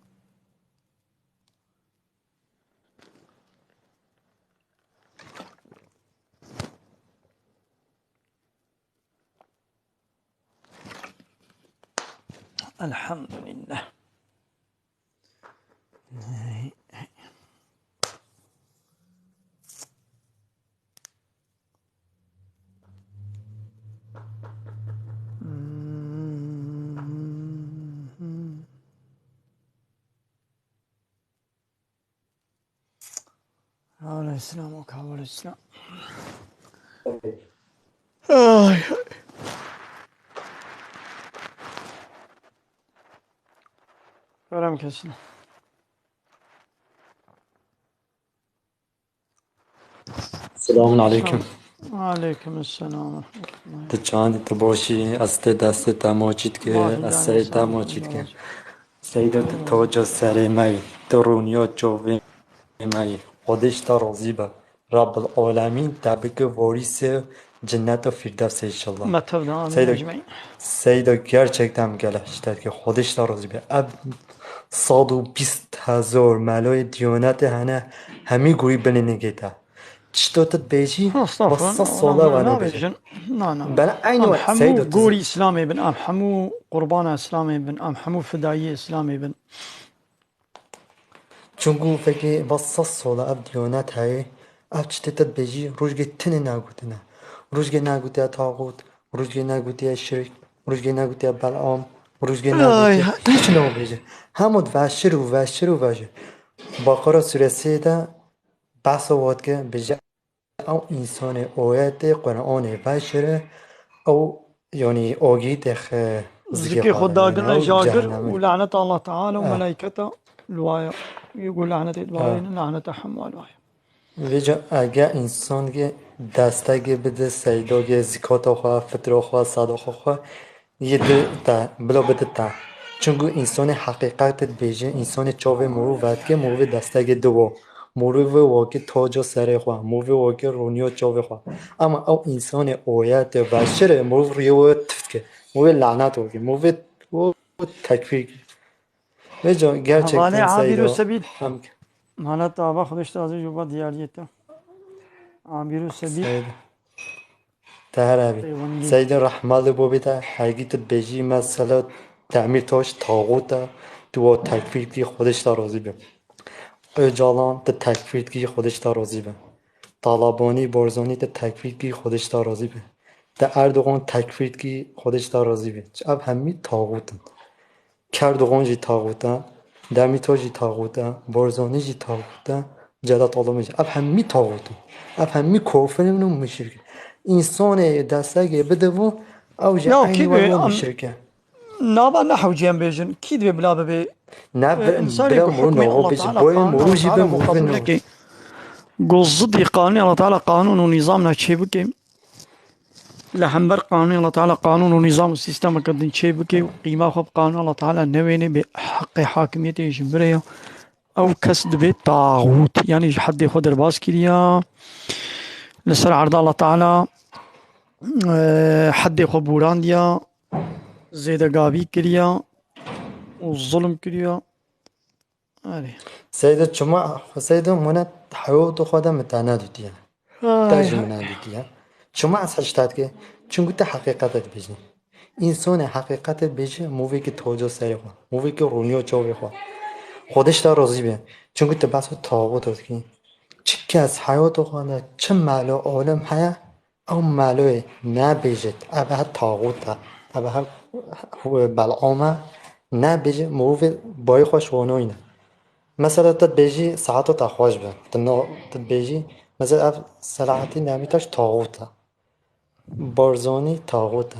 الحمد لله حول الإسلام وكعول الإسلام كلام كسنا السلام عليكم. وعليكم السلام ورحمة الله تجاندی تو باشی از دست تماجید که الله از جعل سر سعيد تماجید که الله سیدت تاج سر می درونیا جوی می خودش تا راضی به رب العالمین تبک واریس cennet firdevs inşallah. ما تبدأ آمين Seyda, أجمعين Seyda gerçekten geliştir ki خودش da razı be. Ab 120,000 malai دیانت هنه همی گوی بنینه گیتا چطورت بیجی استغفر واسه ساله الله ونو لا بیجی بيجن لا لا بنا aynı ام وقت حمو سيدة قوري اسلامي بن ام حمو قربان اسلامي بن ام حمو فدائي اسلامي بن چونگو فکر واسه ساله اب دیانت های اب چطورت بیجی روزگه تنه نگوتنه روزگه نگوتی تاغوت روزگه نگوتی شرک روزگه نگوتی بلعام روزگه آي نگوتی هیچ نو بیجی همود وشر و وشر و وشر باقرا سوره 3 ده بحث واد که بیجی او انسان آیت قرآن بشره او يعني اوگید زگی زكي خواهد خدا يعني قلنا او جاقر جهنمه ولعنة الله تعالى اه وملائكته الواية يقول لعنة اه إدبارين لعنة حمو الواية ویجا اگه انسان که دسته که بده سیدا که زکات خواه فطر خواه صدا خواه یه ده تا بلا بده تا چونگو انسان حقیقت بیجه انسان چاوه مرو ود که مرو دسته که دو مرو واقع تاجا سر خواه مرو واقع رونیا چاوه خواه اما او انسان آیت و شر مرو ریو تفت که مرو لعنت وگه مرو تکفیر ویجا هذاني gerçekten عابر سیدا السبيل هم مانا تابا خدش تازي جوبا دياليته عابر السبيل سیدا تهرابي طيوانجي سيد الرحمن بوبيتا حقیقت بیجی مسئله تعمیر تاش تاغوتا تو تکفیر کی خودش تا راضی به اجالان تا تکفیر کی خودش تا راضی به طالبانی بارزانی تا تکفیر کی خودش تا راضی به تا اردوغان تکفیر کی خودش تا راضی به اب همی تاغوتن کردوغان جی تاغوتن دمیتا جی تاغوتن بارزانی جی تاغوتن جلات آدم جی اب همی تاغوتن اب همی کافرین و مشرکن انسان دسته بده و او جی نو عینی كيد و ام مشرکن نابا نحو جيم بيجن كيد بلا بي نه انسان بلا يقول مرو حكمي نوغو الله بیش تعالى بای قانون مرو الله جی به تعالى مرو قبل نوغو لك قول ضدي قانون الله تعالى قانون ونظامنا تشيبكي لحنبر قانون الله تعالى قانون ونظام السيستم قد تشيبكي وقيمة خب قانون الله تعالى نويني بحق حاكميته جمبريه او کس دبي طاغوت يعني حد يخد باس كريا لسر عرض الله تعالى حد يخو بوران ديا زيدا قابي كريا والظلم كريا هذه سيدة شما سيدة منا حيوت خدا متعنادو ديا تاج منادو ديا شما از حشتات که چون گوته حقیقتت بجنی انسان حقیقتت بجه موی که توجه سری خوا موی که رونیو چاوی خوا خودش تا راضی بیم چون گوته بس تاغوت هست که چی از حیات خواهد چه معلو عالم هیا او معلوه نبیجد اوه تاغوت اوه بلعامه نبیجه موی بای خوش وانوینه مثلا تبيجي ساعات تخواش به تبيجي مثلا اف ساعتی نمیتاش طاغوته بارزانی طاغوته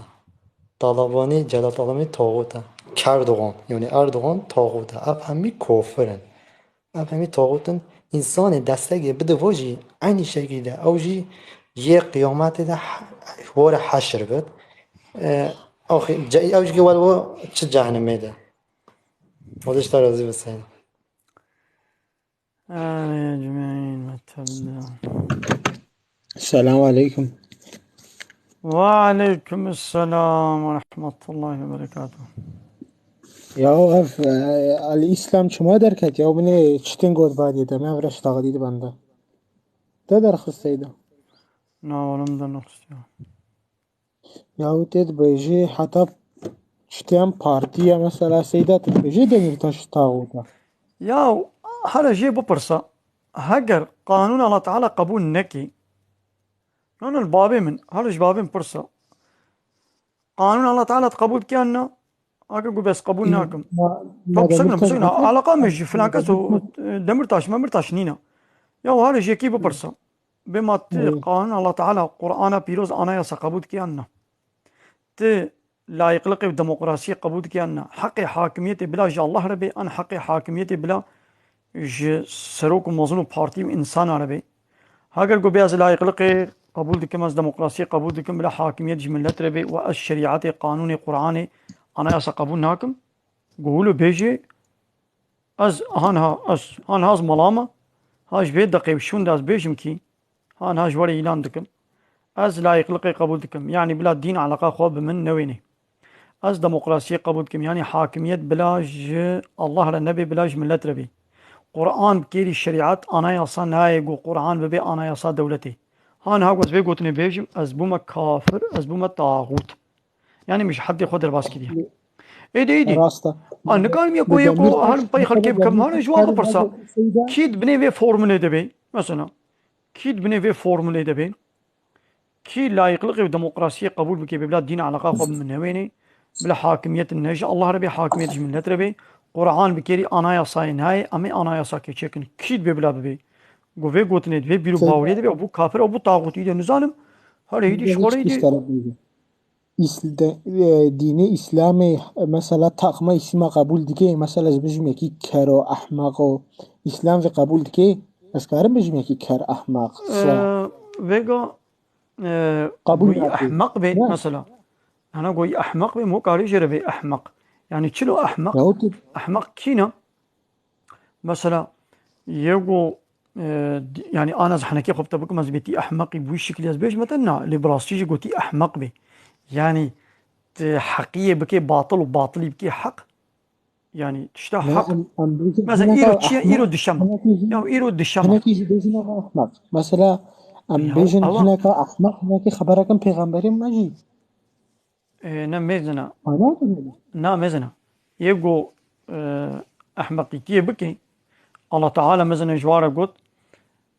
طالبانی جلال طالبانی طاغوته کردوغان یعنی اردوغان طاغوته اف همی کافرن اف همی طاغوتن انسان دستگی بده واجی عینی شکلی اوجی یه قیامت ده وار حشر بد آخی جای اوجی که ولو چه جهنمی ده خودش تا راضی بسید آمين أجمعين ما تبدأ. السلام عليكم. وعليكم السلام ورحمة الله وبركاته. يا أف الإسلام شما دركت يا بني تشتين قد بعد يدا ما برش تغديد بنده ده درخص سيدا ناولم ده نقصي يا وتد بيجي حتى تشتين بارتيا مثلا سيدا تبيجي دنير تاش تاغوتا يا هذا شيء ببرصة هجر قانون الله تعالى قبول نكي يعني البابي من هذا بابين برصة قانون الله تعالى قبول كأنه أقول بس قبول ناكم طب سجنا علاقة مش فلان كسو دمرتاش ما مرتاش نينا يا هذا شيء كي ببرصة بما قانون الله تعالى قرآن بيروز أنا يسا قبول كأنه ت لا يقلق بالديمقراطية قبول كأنه حق حاكمية بلا جا الله ربي أنا حق حاكمية بلا ج سروك ومظلوم بارتي وإنسان عربي هاگر گو بیاز لا يقلق قبول دكم از ديمقراطية قبول دكم بلا حاكمية جملت ربي والشريعة قانون قرآن أنا يسا قبول ناكم قولوا بيجي از هان هاز ملامة هاش بيت دقيق شون داز بيجم كي هان هاش وري إعلان دكم از لا يقلق قبول دكم يعني بلا دين علاقة خواب من نويني از ديمقراطية قبول دكم يعني حاكمية بلا الله النبي بلا جملت ربي قرآن بكيري الشريعات أنا يصا نايق وقرآن ببي أنا يصا دولتي هان هاقوز بي قوتني بيجم أزبوما كافر أزبوما طاغوت يعني مش حد ياخد الباس كده ايدي راستا أنا كان يكو هل بيخل كيف كم هل جواب برسا كيد بني في فورمولي دبي مثلا كيد بني في فورمولي دبي كي لا يقلق الديمقراطية قبول بكي ببلاد دين علاقة قبل من هويني بلا حاكمية النجا الله ربي حاكمية جملت ربي قرآن بكيري أنا يصاين هاي أمي أنا يصا كي چكن كيد ببلا ببي قوة قوتني دبي بيرو باوري دبي أبو كافر أبو طاغوتي دي نزانم هل هيدي شغوري دي دين إسلامي مثلا تقما اسم قبول دكي مثلا بجم يكي كرو أحمق و إسلام في قبول دكي أسكارم بجم يكي كر أحمق فيغا قوي أحمق بي مثلا أنا قوي أحمق بي مو قاري جربي أحمق يعني تشلو أحمق أحمق كينا مثلا يقو يعني أنا زحنكي خبت بكم از بيتي أحمقي بوي شكلي از بيش مثلا ليبراستيجي قوتي أحمق بي يعني حقية بكي باطل وباطلي بكي حق يعني تشتا حق مثلا إيرو تشيا إيرو دشام يعني إيرو دشام هناك يجي أحمق مثلا أم بيجن هناك أحمق هناك خبركم پیغمبري مجي نعم ميزنا نعم ميزنا يبقوا أحمقي كي بكي الله تعالى مثلا جوارا قلت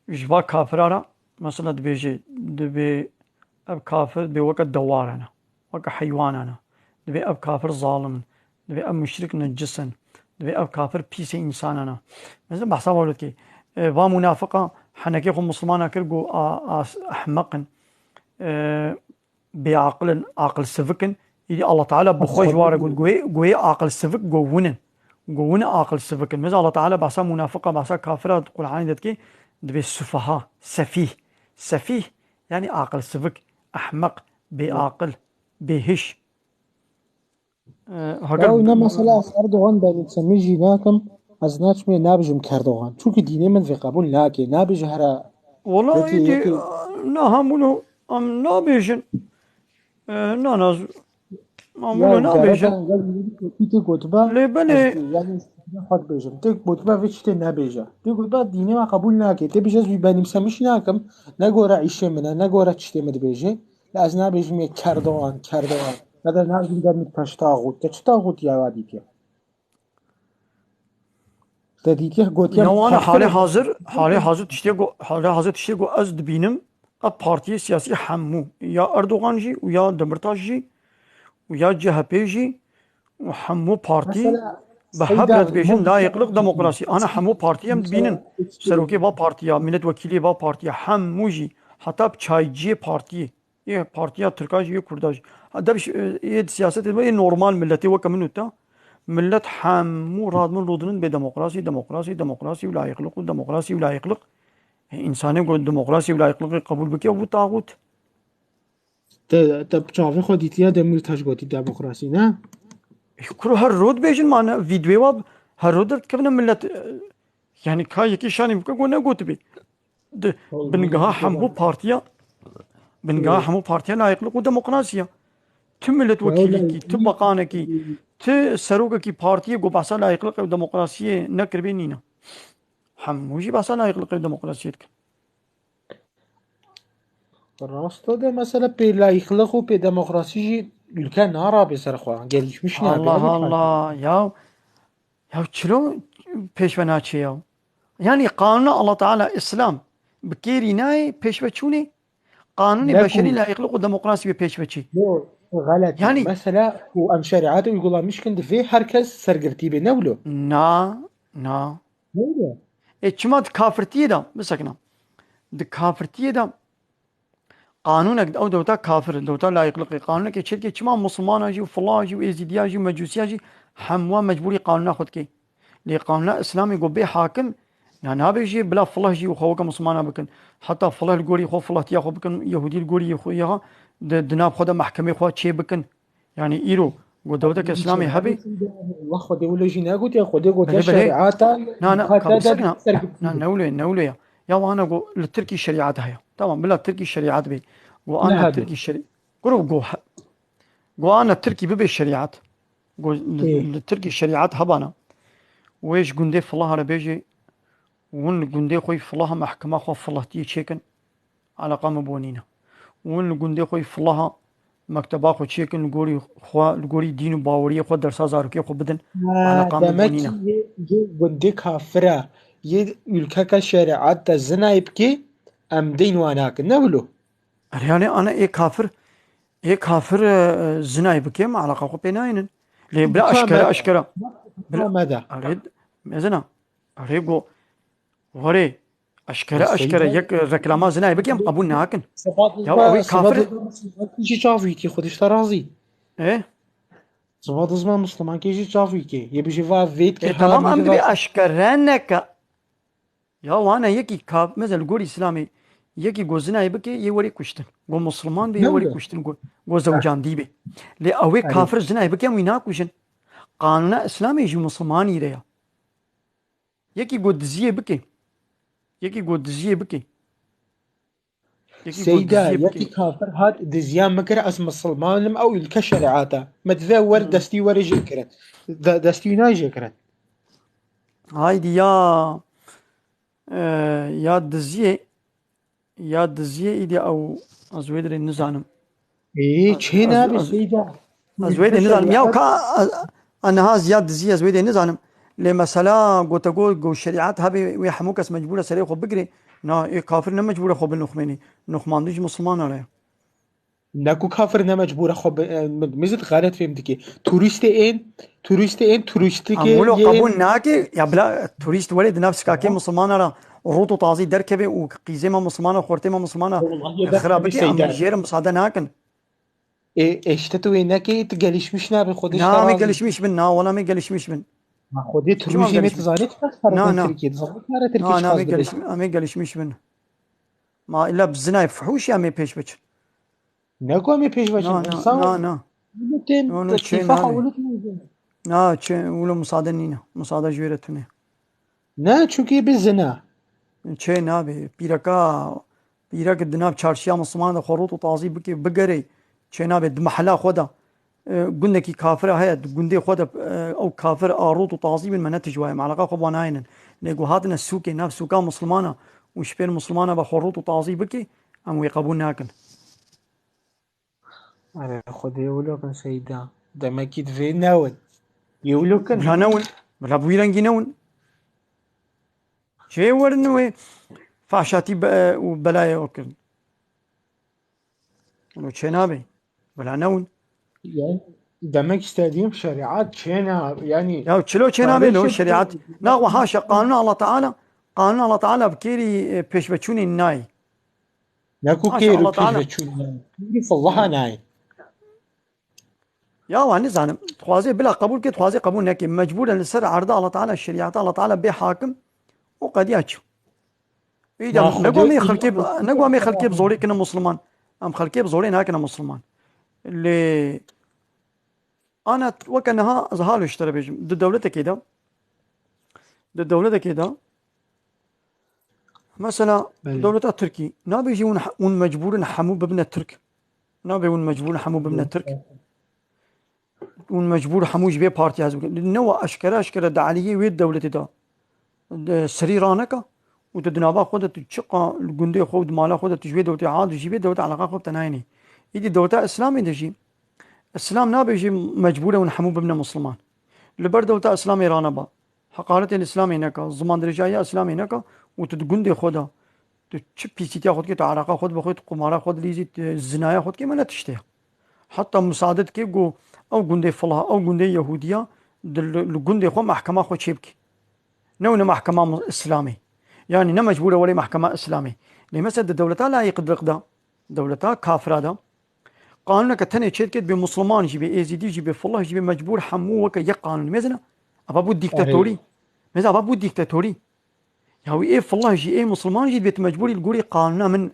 جوا كافرارا مثلا دبي أب كافر بوقت دوارنا وقت حيواننا دبي أب كافر ظالم دبي أب مشرك نجسن دبي أب كافر بيسي إنساننا مثلا بحثا ولد كي با منافقة حنكي خو مسلمانا كرقو أحمقن بعقل عقل سفكن يدي الله تعالى بخوش وارا قوي عقل سفك قوون عقل سفكن مثلا الله تعالى بحثا منافقة بحثا كافرة تقول عاني دتكي دبي السفهاء سفيه يعني عقل سفك أحمق بعقل بهش هكذا مثلا أردوغان بني تسمي جيناكم از ناچمی نابجم کردوغان چونکه دینه من في قبول ناكي نابج هرا والله يكي دي يكي نهمونو ام نابيجن ناناز يا عمولو جارتا نابيجن تي قطبة از لبني يعني خود بيجم تي قطبة فيش تي نابيجا تي قطبة دينه ما قبول ناكي تي بيجاز بيباني مسمش ناكم نقورا عيشة منها نقورا تشتي مد بيجي لاز نابيجم كردوغان هذا نابجم در متاش تاغوت يا واديتيا تديتيا قوتيا يا انا كافر حالي حاضر تشتي از دبينم ا بارتي سياسي حمو يا اردوغان جي ويا دمرتاش جي ويا جهبي جي وحمو بارتي مثلا بهبرت سيدا بيجن لا يقلق ممكن ديمقراطي انا حمو بارتي ام دبينن سروكي با بارتيا ملت وكيلي با بارتيا حمو جي حتى بچايجي بارتي ايه بارتيا تركاج يو كرداج هذا بش ايه سياسه نورمال ملتي وكمنو تا ملت حمو راد من رودن بديمقراطي ديمقراطي ولا يقلق ديمقراطي ولا يقلق انسان يقول ديمقراطي ولا يقلق قبول بك ابو طاغوت تا بچاوی خودیتیا دمیر تاش گوتی دموکراسی نه كرو هالرود بيجن معنا فيديو واب هالرود كيفنا ملت يعني كاي كي شاني بك قلنا قلت بي بنقها حمو بارتيا بنقها حمو بارتيا لا يقلق ديمقراطيا تملت وكيلي تبقانكي تسروقكي بارتيا قو بحصا لا يقلق ديمقراطية نكر بينينا حموجي بحصا لا يقلق ديمقراطية راستا ده مثلا پی لایخلق و پی دموکراسی جی ülke nara be serxwa gelişmiş ne be الله evet الله يا شلون بيشونا تشيو يعني قانون الله تعالى اسلام بكيري ناي بيشوتشوني قانون بشري Neku لا يخلق ديمقراطي بيشوتشي yo galati يعني mesela bu em şeriatı uygulamışken de ve herkes sergirti be ne bilo نا نا ne öyle اتشماد كافرتي دا مسكنا د كافرتي دا قانونك او دوتا كافر دوتا لا يخلق قانونك شركه اتشما مسلمان اجي وفلا اجي وازيديا اجي ومجوسي اجي حموا مجبوري قانون ناخذ كي لي قانون اسلامي قبي حاكم يعني هذا يجي بلا فله يجي وخوك مسلمان بكن حتى فله الجوري خو فله تيا خو بكن يهودي الجوري خو يها دناب خدا محكمه خو تشي بكن يعني ايرو ودولتك اسلامي هبي Allah xode wala jina got ya xode got ya بلي بلي şeriata نا hatta da كابسكنا نا sergirti نولي يا وانا جو التركي الشريعات هيا طبعا بلا التركي الشريعات بي ne وانا habe التركي الشريعة جو انا التركي ببي الشريعات جو التركي الشريعات هبانا ويش جندي فلاها ربيجي ون جندي خوي فلاها محكمة خو فلاتي تشيكن على قام بونينا ون جندي خوي فلاها مكتبا خو تشيكن لغوري دين باوري خو درسا زاركي خو بدن على قام demek ki بونينا ye gunde kafira ye ülke ka şeriat da zinayip ki em din wanak ne bilo يعني انا ايه كافر زناي بكيم على قاقو بيناين ليه بلا اشكره Mukamada. اشكره بلا Mukamada. اريد مزنا اريد وري اشكره السيدة يك ركلاما زناي بكيم قبول ناكن يا صفات اوي صفات كافر مسلمان کیجی چاوی کی خودش ترازی ايه صفات مسلمان کیجی چاوی کی یه بیشی وید که ايه هر تمام ام میده دبي اشكرنك يا وانا يكي كاب مثل قولي اسلامي يكي جو زناي بكي يوري كشتن جو مسلمان بي ne يوري öyle? كشتن جو زوجان دي بي ليه اوي Hani كافر زناي بكيم ويناكوشن قانون اسلامي يجي مسلمان يريا يكي جو دزيه بكي يكي جو دزيه بكي يكي جو Seyda دزيه yeki بكي kafir hat dizyan mekere as مسلمانم او ülke şeriata متذور دستي ورا جكرت دستي ناي جكرت هايدي يا دزيه يا دزيه ايدي او ازويدر النزانم çe ne abi Seyda ülke ازويدر النزانم يا şeriat وكا انا هاز يا دزيه ازويدر النزانم لمسالا جو الشريعات هبي ويحموكس مجبوره سريع خو بقري نا إيه كافر مجبوره خو بالنخميني نخمانديش مسلمان عليه نکو کافر نه مجبور خب مزید غلط فهمتی که توریست این توریستی که عمولو یه قبول ناكي يا بلا توريست ولد نفس كاكي مسلمان را روتو طازي دركبي وقيزيما مسلمانه وخورتيما مسلمانه والله ya da bir خرابتي ام şeyden. جير مساعده ناكن İşte tu ne ki gelişmiş ne abi خودش نا مي ترازی. قالش مش بن نا ولا مي قالش مش بن ما خودی شو ما تروجی قالش met بن zannet kaç نا taraftan نا Türkiye. Zannet kara Türkiye نا çıkaz dedi. مي قالش مش بن ما الا بزنا يفحوش يا مي بيش Bush Ne koyma peş başın. İnsan نا milletin نو تشين testifa هذه havlu etmiyor. نا تشين ولو مساعده نينا مساعده جويرتني نه چونکی بزنا چه نابه پیرک دناب چارشیا مسلمان ده خروط و تازی بکی بگری چه نابه دمحلا خدا قلنا كي كافر هيا قندي خود او كافر اروط وتعظيم المنات جواي معلقه خو بناين نيجو هادنا السوق نفس سوق مسلمانه وش بين مسلمانه بخروط وتعظيم بكي ام يقبون ناكن آره خود يولوكن سيدا دمكي في ناود يولوكن بلا نون بلا بويرنجي نون شي ورنوي فاشاتي وبلايا وكل ولو شنابي بلا نون يعني دمك استاديم شريعات شينا يعني يا تشلو شنابي لو شريعه ناغو حاشا قانون الله تعالى قانون الله تعالى بكيري بيش بتشوني الناي ناكو حاشا كيرو الله كيف تعالى تشون كيف الله ناي يا واني زانم تخوازي بلا قبول كي تخوازي قبول نكي مجبولا لسر عرض الله تعالى الشريعة الله تعالى بحاكم وقد ياتشو إذا ما خدي نقوى مي خلكي بزوري كنا مسلمان أم خلكي بزوري هكنا مسلمان اللي أنا وكانها زهالو اشترى بيجم ضد دولتك كده ضد دولتك كده مثلا دولة التركي نابي يجي ون مجبور نحمو بابن الترك نابي ون مجبور نحمو بابن الترك ون مجبور حموش بيه بارتي هزوك نوع أشكرا دعالية ويد دولة دا سريرانك وتدنابا خودت تشقى الجندي خود مالا خودت تجبي دولة عاد وجيبي دولة علاقة خود تنايني يدي دولة إسلامي دجي الإسلام نابي يجي مجبورة ونحمو بابن مسلمان لبر دولة إسلامي رانا با حقارة الإسلام هناك زمان درجاية إسلام هناك وتدجندي خودها تشبي سيتيا خود كي تعلاقة خود بخود قمارة خود ليزي الزنايا خود كي ما لا تشتهي حتى مساعدة كيف جو او جندي فلها او جندي يهودية الجندي خو محكمة خو تشيبكي نونا محكمة إسلامي يعني نمجبورة ولا محكمة إسلامي لمثلا الدولة لا يقدر قدا دولة كافرة دا قانونك تاني تشيت بمسلمان جيبي ايزيدي جيبي فلاه جيبي مجبور حمو وك يقانون مثلا ابابو ديكتاتوري مثلا ابابو ديكتاتوري ياوي ايه فلاه جي ايه مسلمان جي بيت مجبوري الجوري قانونا من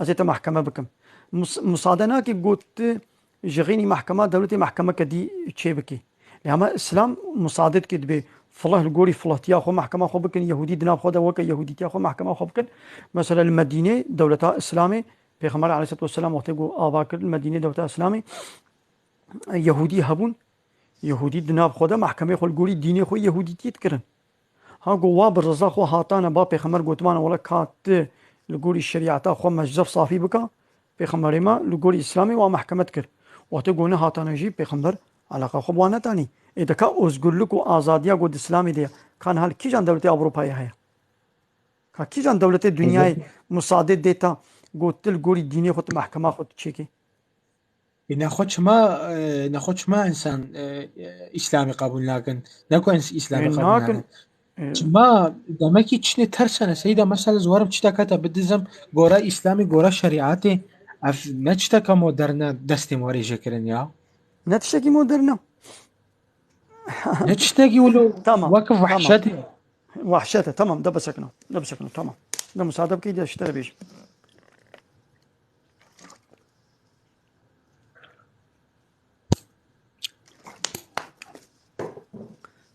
ازيت محكمة بكم مصادناك قلت جغيني محكمة دولتي محكمة كدي تشيبكي لما إسلام مصادد كدبي فالله الجوري فلاتيا خو محكمة خو بكن يهودي دنا خو وك يهودي تيا خو محكمة خو بكن مثلا المدينة دولتها إسلامي بيغمر عليه الصلاة والسلام وقت يقول آباكر المدينة دولتها إسلامي يهودي هبون يهودي دنا خو محكمة خو الجوري ديني خو يهودي تيتكرن ها جوا بالرزاق خو هاتانا با بيغمر قوتمان ولا كات الجوري الشريعة خو مجزف صافي بكا بيغمر ما الجوري إسلامي ومحكمة كر وتقولنا هاتانجي بيغمبر علاقة خبوانة تاني إذا كان أزغلق وآزادية قد إسلامي دي كان هل كي جان دولة أوروبايا هيا كان كي جان دولة الدنيا مساعدة ديتا قلت الجوري ديني خد محكمة خد تشيكي ناخدش ما إنسان إسلامي قبول لكن ناكو إسلامي قبول لكن ما دمكي تشني ترسنا سيدا مثلا زوارم تشتاكاتا بدزم غورا إسلامي غورا شريعاتي اف نتشتكى مودرنا دستي موريجا كرن يا نتشتكي مودرنا نتشتكي ولو تمام وقف وحشتي وحشتها تمام ده بسكنه تمام ده مساعدة بكي اشتري بيش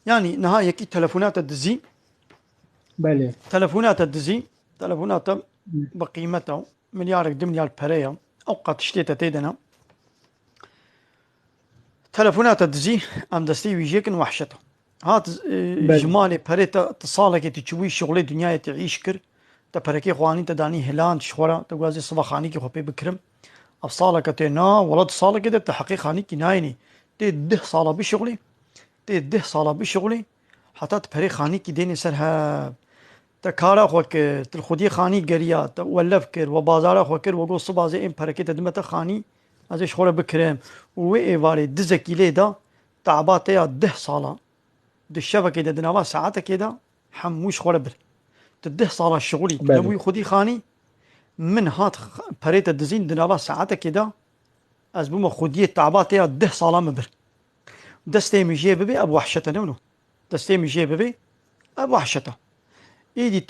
يعني نهاية كي تلفونات الدزي بله تلفونات الدزي تلفونات بقيمتها مليار مليار بريا أوقات شتيتا تيدنا تلفونات الدزي أم دستي ويجيكن وحشتها هات جمالي بريتا تصالك تشوي شغلي دنيا تعيش كر تبركي خواني تداني هلان شخورا تقوازي صبا خاني كي خوبي بكرم أفصالك تينا ولد صالك ده تحقيق خاني كي نايني تي ده صالة بشغلي تي ده صالة بشغلي حتى تبري خاني كي ديني سرها تكارا خوك تلخدي خاني قريا ولف كر وبازارا خوكر وقول صبا زي ام بركي تدمت خاني ازي شخورا بكرم وي واري دزكي ليدا تعباتي ده صالة ده الشبكة ده دنوا ساعات كده حموش خورا بر تده صالة شغلي نبوي خدي خاني من هات بريت الدزين دنوا ساعات كده ازبوم خدي تعباتي ده صالة مبر دستي مجي ببي ابو وحشته نونو دستي مجي ببي ابو وحشته ايدي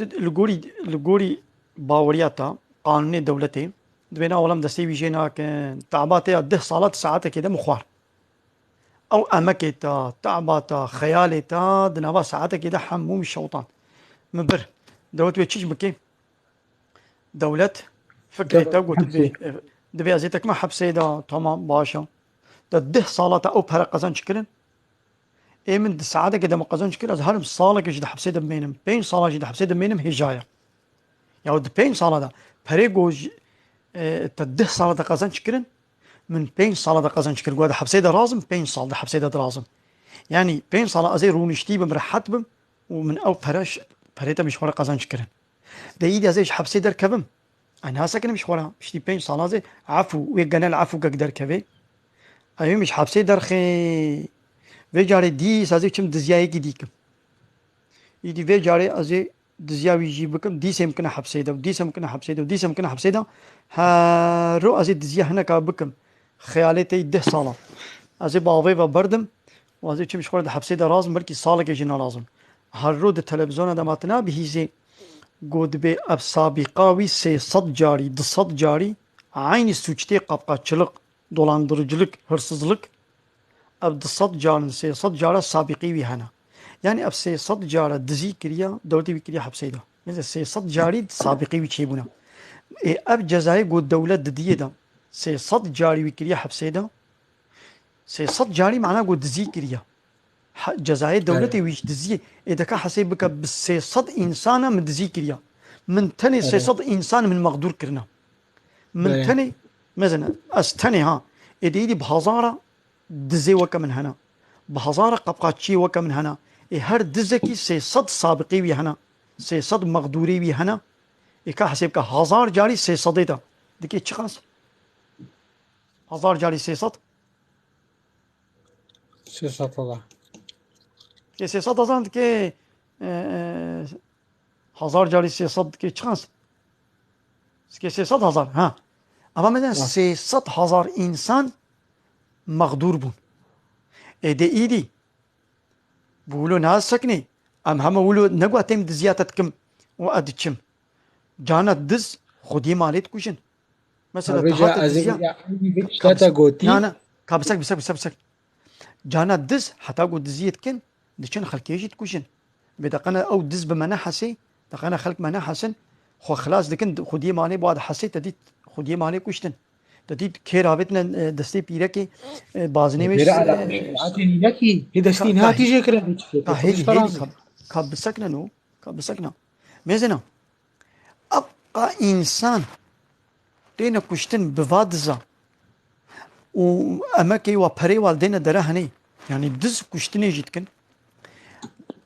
الجوري باورياتا قانوني دولتي دبينا ولم دستي بيجينا كان تعباتي ده صالات ساعات كده مخوار او امكتا تعباتا خيالتا دنوا ساعات كده حموم الشوطان من بر دولت ويتشيش بكي دولة فكرة قلت حبسي دبي أزيتك ما حبسي دا تمام باشا دا ده صالة أو بهر قزان شكرن إيه من سعادة كده ما قزان شكر از هرم صالة كده حبسي دا بينم بين صالة كده حبسي دا بينم هجاية يا د بين صالة دا بري جوج تده صالة دا قزان شكرن من بين صالة دا قزان شكر قواد حبسي دا رازم بين صالة دا حبسي دا رازم يعني بين صالة أزي رونشتي بمرحت بم ومن أو برش بريتا مش ورا قزان شكرن دا يدي أزيش حبسي در كبم أنا ساكن مش ورا مشتي بين صالة زي عفو ويقنا العفو قق در كبي أيوة مش حبسي در خي وجاري دي سازي كم دزياي ديكم يدي وجاري أزي دزياوي يجيبكم دي سيمكن حبسي دا ودي سيمكن حبسي دا ودي سيمكن حبسي دا هارو أزي دزيا هنا كابكم خيالتي ده صالة أزي باوي وبردم وأزي كم شخور ده حبسي دا رازم بركي صالة كجنا لازم هارو ده تلفزيون دا ماتنا بهيزي قود بي اب سابقاوي سي صد جاري د صد جاري عين سوچتي قبقاتçılık dolandırıcılık hırsızlık اب د صد جارن سي صد جارة سابقي وي هنا يعني اب سي صد جارة دزي كريا دولتي وي كريا حبسيدا مثل سي صد جاري سابقي وي چيبونا اب جزائي قود دولة ددية دا سي صد جاري وي كريا حبسيدا سي صد جاري معناه قود دزي كريا جزائر دولتي ويش دزي إذا كان حسيبك بالسيصد إنسانة من دزي كريا من تاني سيصد إنسان من مقدور كرنا من تاني مثلا أستاني ها إذا يدي بهزارة دزي وكا من هنا بهزارة قبقاتشي وكا من هنا هر دزكي سيصد سابقي وي هنا سيصد مقدوري وي هنا إذا حسيبك هزار جاري سيصدي دا دكي تشخاص هزار جاري سيصد الله که 300,000 که 1000 جاری 300 که چند که 300,000 ها اما مثلا 300,000 انسان مقدور بون ایده ایدی بولو ناس سکنی ام همه ولو نگو اتیم دزیاتت کم و ادچم جانت دز خودی مالت کشن مثلا تحت دزیا نه كابسك جانت دز حتى قد دزيت كن دشن خلكيجي تكوشن بدقنا او دز بمنا حسي دقنا خلق منا حسن خو خلاص لكن خودي ماني بعد حسي تدي خودي ماني كوشتن تدي كير هابتنا دستي بيركي بازني مش عاتني لكي دستين هاتي جيكرا هيدي كابسكنا نو كابسكنا ميزنا ابقى انسان دينا كوشتن بفادزا وأماكي وبري والدينا درهني يعني دز كشتني جيتكن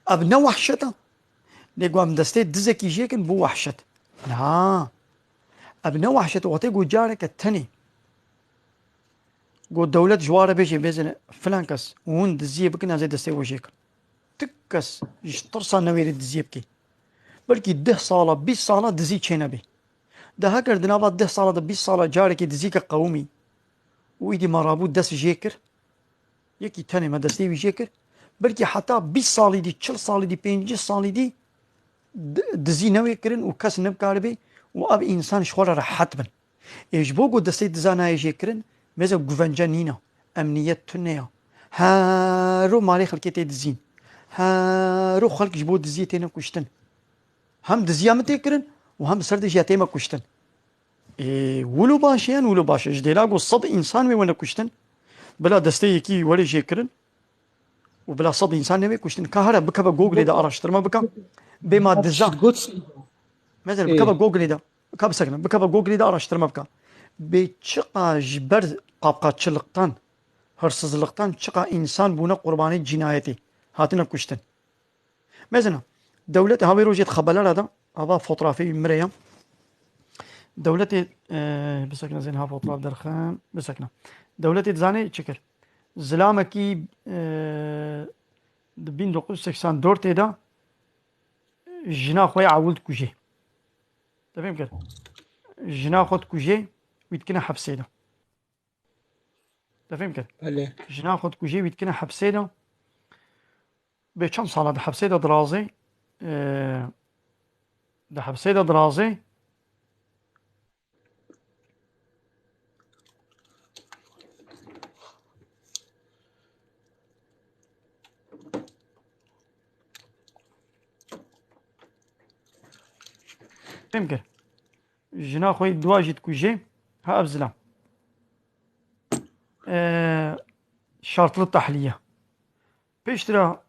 أبنا وحشته لقوا مدستي دزكي جيكن بو وحشت لا أبنا وحشته وتيقوا جارك التاني قو دولة جوارة بيجي بيزن فلان كس وون دزيه بكنا زي دستي وجيك تكس يشترصا نوير دزيه بكي بلكي ده صالة 20 صالة دزي چينا بي ده هكر دنابات 10 صالة 20 صالة جارك دزيك قومي ويدي مرابوط دس جيكر يكي تاني ما دستي ويجيكر بلكي حتى 20 صالي دي 40 صالي دي 50 صالي دي دزي نوي كرن وكاس نبكاربي واب انسان شغل راحت بن ايش بوغو دستي دزانا يجيكرن ميزا غوفنجانينا امنية تنيا هارو مالي خلقيتي دزين هارو خلق جبو دزيتينا كشتن هم دزيامتي كرن وهم سرد جاتيما كشتن ولو باشيان ولو باش جديلا قو صد انسان وي وانا كشتن بلا دستي كي ولا جيكرن وبلا صد انسان وي كشتن كهرا بكبا جوجل دا ارشتر ما بكا بما دزا مثلا بكبا جوجل دا بكبا سكن بكبا جوجل دا ارشتر ما بكا بچقا جبر قابقاتçılıktan hırsızlıktan çıka insan buna kurbanı cinayeti hatına kuştun. Mesela devlet haber rojit haberler adam hava fotoğrafı مريم دولتي بسكنا زينها فوطلاب درخان بسكنا دولتي تزاني تشكر زلامكي دبين 1984 دا جنا خويا عولد كوجي تفهم كده جنا خد كوجي ويتكنا حبسيدا تفهم كده جنا خد كوجي ويتكنا حبسيدا بكم صالة حبسيدا درازي ده حبسيدا درازي قيم كر جنا خوي دواجد كوجي ها أبزلام شرط التحلية بيشترا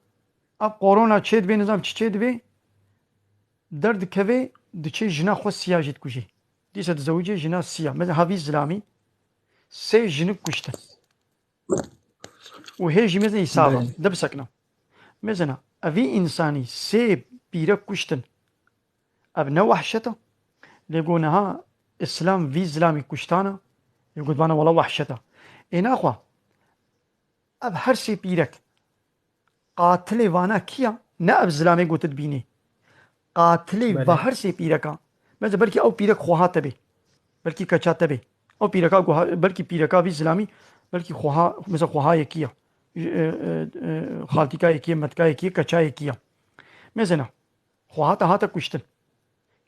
اب قورونا تشيد بي نظام تشيد بي درد كفي دچي جنا خو سياجت كوجي دي تزوجي جنا سيا مثلا هافي زلامي سي جنب كشتن وهي جي مثلا يساغا بله دبسكنا مثلا افي انساني سي بيرا كشتن ابنا وحشته ليقولها اسلام في زلامي كشتانا يقول بانا والله وحشته إن أخوة اب هر سي بيرك قاتل وانا كيا نا اب زلامي قوت بيني قاتل و بله هر سي بيركا مثلا بلكي او بيرك خوها تبي بلکې کچا ته به او پیرکا گوها بلکې پیرکا وی اسلامی بلکې خوها مثلا خوها یکیه خالتیکا یکیه متکا یکیه کچا یکیه مثلا خوها ته هاته کشتن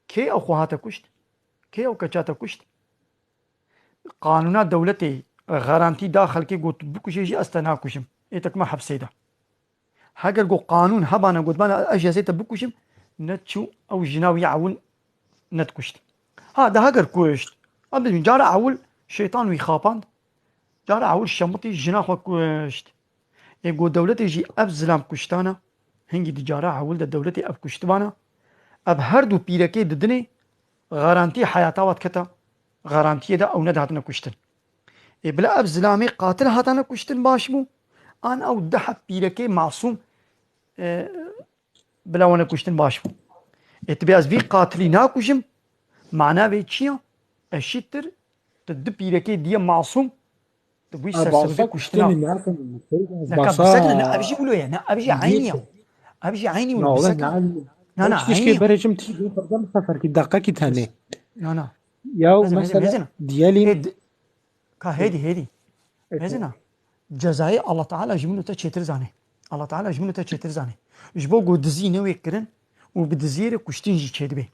کی او خوها ته کشت کی او کچا ته کشت قانونا دولتي غارانتي داخل كي قلت بكشي استنا كشم ايتك ما حبسيدا هاجر جو قانون هبانا قلت بانا اجازيت بكشم نتشو او جناوي يعون نتكشت هذا هاجر كشت أبدا جارة أول شيطان ويخابان جارة أول شمطي جناخو كشت يقول دولتي جي أب زلام كشتانا هنجي دي جارة أول دا دولتي أب كشتبانا أب هردو بيركي ددني غارانتي حياتا واتكتا غارانتي دا أو ند هاتنا كشتن بلا أب زلامي قاتل هاتنا كشتن باشمو أن أو دحب بيركي معصوم بلا وانا كشتن باشمو اتباز في قاتلي ناكشم معناه بيتشيا الشتر تدبيركي دي معصوم تبوي سرسبي باسا كشتنا كشتني ناكم نكب بسكنا نا باسا أبجي بلويا نا أبجي عينيا ديسه أبجي عيني ولا ناولا بسكنا نعم نا ايش تشكي عينيا برجم تيجي فرضا سفر كي دقة كي بس تاني نا ياو مزنا مثلا مزنا ديالين هيد هيدي مزنا جزاي الله تعالى جمنو تشيتر زاني الله تعالى جمنو تشيتر زاني جبو قو دزي نوي كرن وبدزير كشتين جي تشيد بي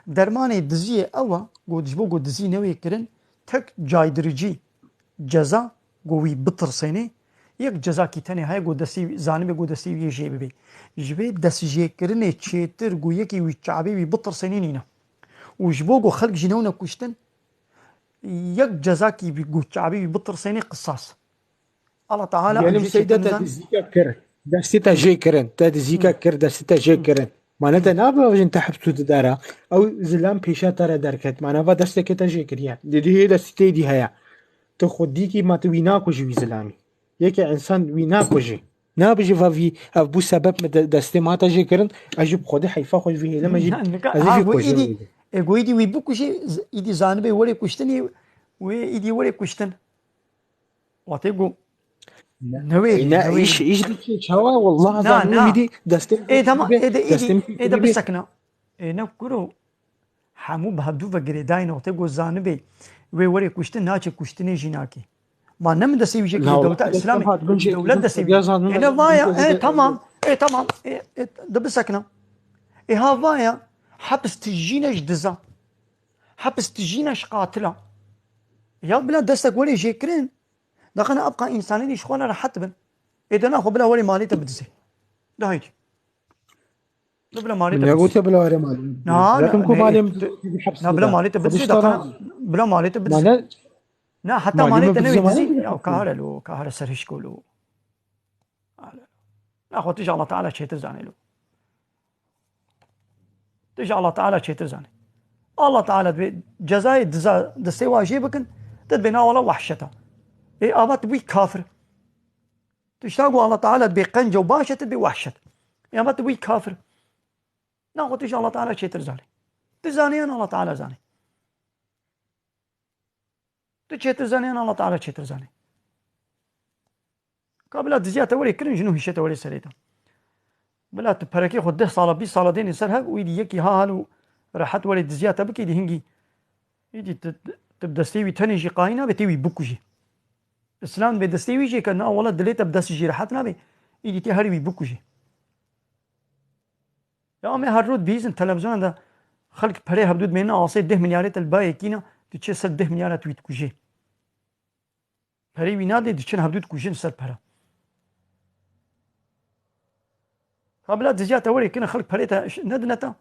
درماني دزي أوا قو جبو قو دزي نوي كرن تك جايدرجي جزا قوي بطر سيني يك جزا کی تنه های گو دسی زانبه گو دسی وی جی بی جبه دس جی کرنه چیتر گو یکی وی چابی وی بطر سنینینا وجبو گو خلق جنونا كشتن يك جزا کی گو چابی وی بطر سنی قصاص الله تعالى ام ديالهم جي سيدة چیتر نزان تدزيكا كر دستتا جي كرن تدزيكا كر دستتا جي كرن معناتها نابا وجن تحبسو تدارا او زلام بيشا ترى دركت معناتها دستك تجي كريا دي هي دستي دي هيا تخد ديكي ما تويناكو جي زلامي يك انسان ويناكو جي نابجي فافي ابو سبب دستي ما تجي كرن اجيب خودي حيفا خود فيه لما جيب ازي ها في گو كوجي ایدی گو ایدی وی بو کشی ایدی زانبه ولی کشتنی و ایدی ولی کشتن واتی گو نویری نا ايش دي شوا والله نا زانو نا ميدي دستي ايه تما ايه ده دستي ايه ده بسكنا ايه نكرو حمو بهدو وگره داين وقت گو زانبه و وری کشتن ناچه کشتنی جناکی ما نم دسي وجهك لا والله دولة دستم الإسلامي هات بنجي دولة كذا دسي يا زانو هنا فايا ايه تمام ايه تمام ايه ده بسكنا ايه ها فايا حبس تجينش دزا حبس تجينش قاتلة يا بلا دستك ولي جيكرين دخلنا ابقى انسانين شخوانا راح حتبن ايه ده ناخذ بلا ولي ماليته بدزي ده هيجي ده بلا من ماليته بدزي يقول بلا وري مالي نا لكن كو نا مالي بحبس نا بلا كذا ماليته بدزي خدش دخلنا ترى بلا ماليته بدزي معناه نا حتى معلومة ماليته نوي بتزي دزي معناه يا بحبس كهرة لو كهرة سرهش كولو ناخذ تيجي الله تعالى شيء تزاني له تيجي الله تعالى شيء تزاني الله تعالى جزاء دستي واجبك تدبنا ولا وحشته ايه ابات بي كافر تشتاقوا الله تعالى بقنجة وباشة تبي وحشة يا ما تبي كافر ناخذ تيجي الله تعالى شيء تزاني تزاني انا الله تعالى زاني تشي تزاني انا الله تعالى شيء تزاني قبل دزيات ولي كرن جنو هشته ولي سريته بلا تبركي خد 10 صاله 20 صاله دين سرها ويدي يكي ها هالو راحت ولي دزيات بكي دي هنجي يدي تبدستيوي تنجي قاينه بتيوي بوكجي اسلام بدستيوي جي كان والله دليت بدس جي راحتنا بي يدي تي هري بوكجي يا امي هالرود بيزن تلفزيون ده خلق بري حدود منا عاصي 10 مليارات الباقي كينا تشي 10 مليارات تويت كوجي بري وينادي تشن حدود كوجين سر برا قبل دزيات ولي كنا خلق بريتا ندنتا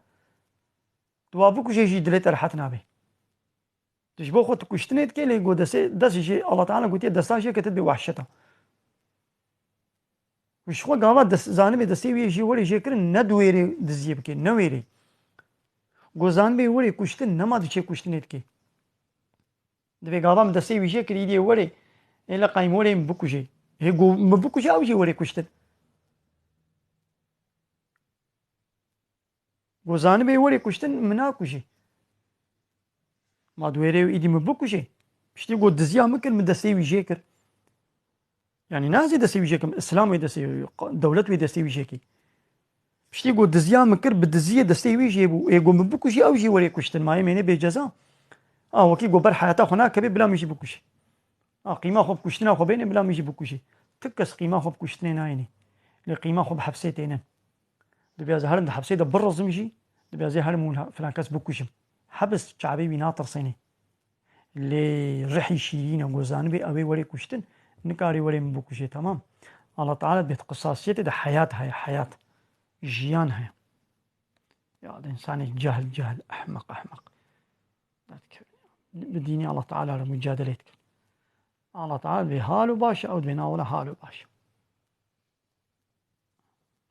تو بکوژی جی دلێت راحت نابێ تش بۆ خۆت کوشتنێت کێ لێ گۆ دەستیژێ الله تعالی گوتێ دەستاشێکەکەت بێ وحشەتە وشخوا گاوا زانبێ دەستێ وێژی وەرێ ژێکردن نەدوێرێ دزیە بکێ نەوێرێ گۆزان بێ وەرێ کوشتن نەما دوچێ کوشتنێت کێ دەبێ گاوام دەستێ ویژێ کردی دێ وەرێ ئێ لە قایمۆرێ بکوژێ هێ گۆ بکوژە ئەوژێ وەرێ کوشتن گۆزانە بێ وەرێ کوشتن مناکوژێ ما دوێرێ و ئیدی من بکوژێ پشتی گۆ دزیا مکرد من دەستێ ویژێ کرد یعنی نازێ دەستێ ویژێکم ئیسلام وێ دەستێ دەولەت وێ دەستێ ویژێکی پشتی گۆ دزیا مکرد بە دزیە دەستێ ویژێ بوو ئێ گۆ من بکوژی ئەوژی وەرێ کوشتن مایە مێنێ بێجەزا وەکی گۆ بەر حیاتا خۆ ناکەبێ بلا میژی بکوژێ قیما خۆ بکوشتنا خۆ بێنێ بلا میژی بکوژێ تک کەس قیما خۆ بکوشتنێ ناینێ لێ قیما خۆ بە حەبسێ تێنن دەبێ هەرم دە حەبسێ دە بڕزمژی دەبێ هەرم فلان کەس بکوژم حەبس چاوێ وی ناتڕسێنێ لێ ڕحی شیرینە گۆزان بێ ئەوەی وەرێ کوشتن نکاری وەرێ من بکوژێ تەمام الله تعالی بێت قساسیەتێ دە حیات هەیە حیات ژیان هەیە یا ئینسانی جهل ئەحمق بدینی الله تعالی لە مجادلێت کرد الله تعالی بێ حال و باشە ئەو دوێ ناوەڵە حال و باشە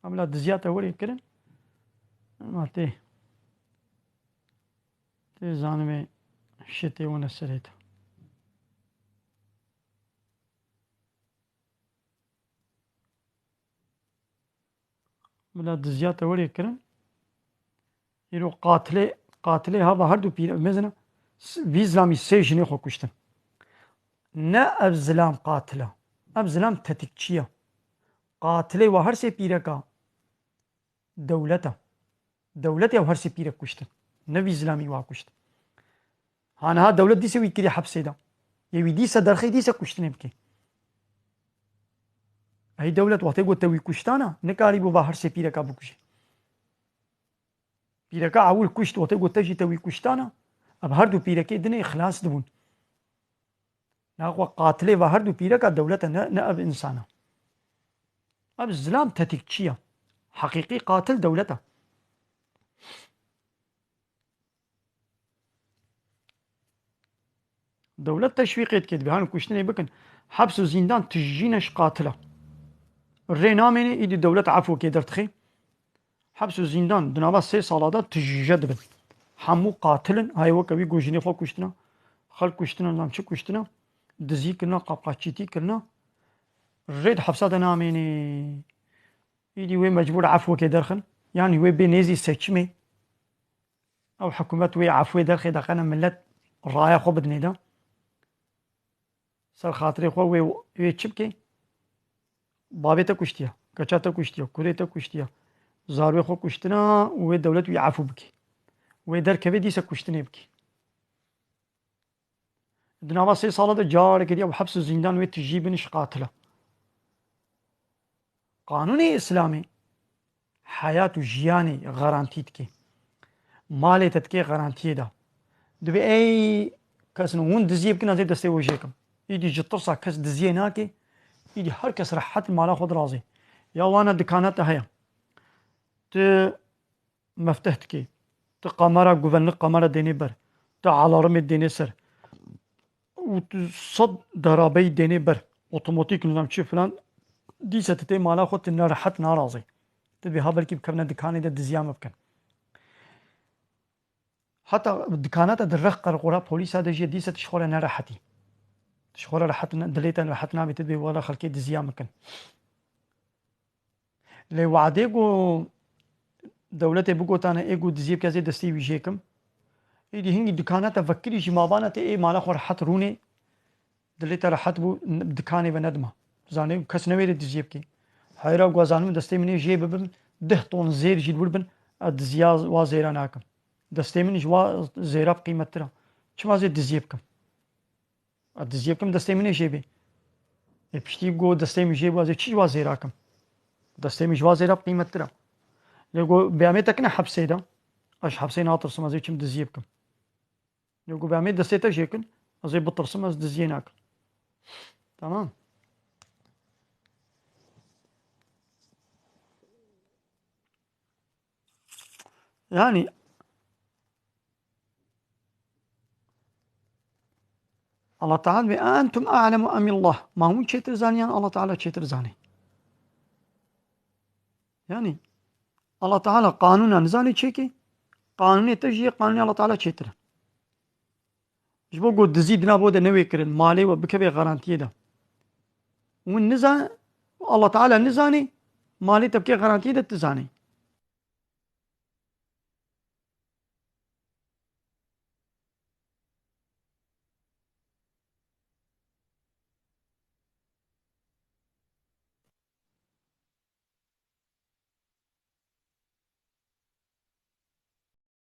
ئەم لە دزیاتە وەرێ کردن تێ تێزانمێ شتێ وەنە سەرێتە بلا دزیاتە وەرێ کردن ئیرۆ قاتلێ هەڵە هەردوو پیرە مێزنە وی زلامی سێ ژنێ خۆ کوشتن نە ئەv زلام قاتلە ئەv زلام تەتیکچیە قاتلێ و هەرسێ پیرەکە دەولەتێ و هەرسێ پیرە کوشتن نەوی زلامی وا کوشت هانەها دەولەت دیسە وی کردی حەبسێدا یەوی دیسە دەرخەی دیسە کوشتنێ بکەی ئەی دەولەت وەختێ گوتە وی کوشتانە نەکاری بۆ با هەرسێ پیرەکە بکوژێ پیرەکە ئاول کوشت وەختێ گوتەژی تەوی کوشتانە ئەب هەردوو پیرەکەی دنێ خلاص دبوون ناخوا قاتلێ و هەردوو پیرەکە دەولەتە نە ئەب ئینسانە ئەب زلام تەتیکچیە حەقیقی قاتل دەولەتە دەولەت تەشویقێت کرد بێهان کوشتنێ بکەن حەبس و زیندان تژینەش قاتلە ڕێ نامێنێ ئیدی دەولەت عەفوکێ دەرتخێ حەبس و زیندان دناوا 3 ساڵادا تژە دبن هەموو قاتلن هایوەکەوی گۆژینێ خۆ کوشتنە خەڵک کوشتنە نام چ کوشتنە دزی کردنە قاپقاچیتی کردنە ڕێد حەبسا دەنامێنێ ئیدی وێ مەجبور عەفوکێ دەرخن یانی وێ بێ نێزی سەچمێ ئەو حکوومەت وێ عەفوێ دەرخێ دەقەنە ملەت ڕایە خۆ بدنێدا سەر خاترێ خۆ وێ چ بکەی بابێتە کوشتیە کەچاتە کوشتیە کورێتە کوشتیە زاروێ خۆ کوشتنە وێ دەولەت وی عەفو بکەی وێ دەرکەوێ دیسە کوشتنێ بکەی دناوا 3 ساڵەدا جارێکردی ئەو حەبس و زیندان وێ تژی بنیش قاتلە قانونی ئیسلامی حیات و ژیانی غەرانتی دکێ مالێتە دکێ غەرانتیێدا دەبێ ئەی کەسن one دزیە بکەن ئەزێ دەستێ وەژێکم ئیدی ji tirsa kes diziyê nake îdî her kes rehet mala xwe dirazê ya wana dikana te heye tu mefteh dikê tu qamera guvenlik qamera dênê ber tu alarmê dênê ser û tu sed derabeyî dênê ber otomotîk nizam çi filan dîse tu tê mala xwe tu nerehet narazê tu bê ha belkî bikevne dikanê de diziya me bikin heta dikana te di rex qerqura polîsa de jî dîse tu ji xwe re nerehetî شخورا راحت دليتا راحت نابي تدبي ولا خلكي دزيا مكن لي وعديكو دولتي بوكو تانا ايكو دزيب كازي دستي ويجيكم ايدي هنگي دكانات فكري شي مابانا تي اي مالا خو راحت روني دليتا راحت بو دكاني وندما زاني كس نوي دزيب كي حيرا غوازانم دستي مني جيب بم 10 طن زير جيد بن دزيا وا زيراناكم دستي مني جوا زيرا بقيمترا چما زي دزيبكم دزیبکم دەستێ منێ ژێبێ پشتی گۆ دەستێ می ژێ وازێ چی وا زێراکەم دەستێ میش وا زێرا قیمەتترە لێ گۆ بەیامێتەکنە حەبسێدا ئەش حەبسێ ناترسم ئەزێ چم دزیە بکەم لێ گۆ بەیامێت دەستێتە ژێکن ئەزێ بترسم ئەس دزیە ناکەم تەمام یانی الله تعالى أنتم أعلم أم الله ما هو چێتر زانیان الله تعالى چێتر زاني يعني الله تعالى قانونا نزاني چێکی قانوني تجي قانوني الله تعالى چێتر ji bo got dizî dina bo de newê kirin malê we bikeve garantiyê de hûn nizan Allah Teala nizanî malê te bike garantiyê de tu zanî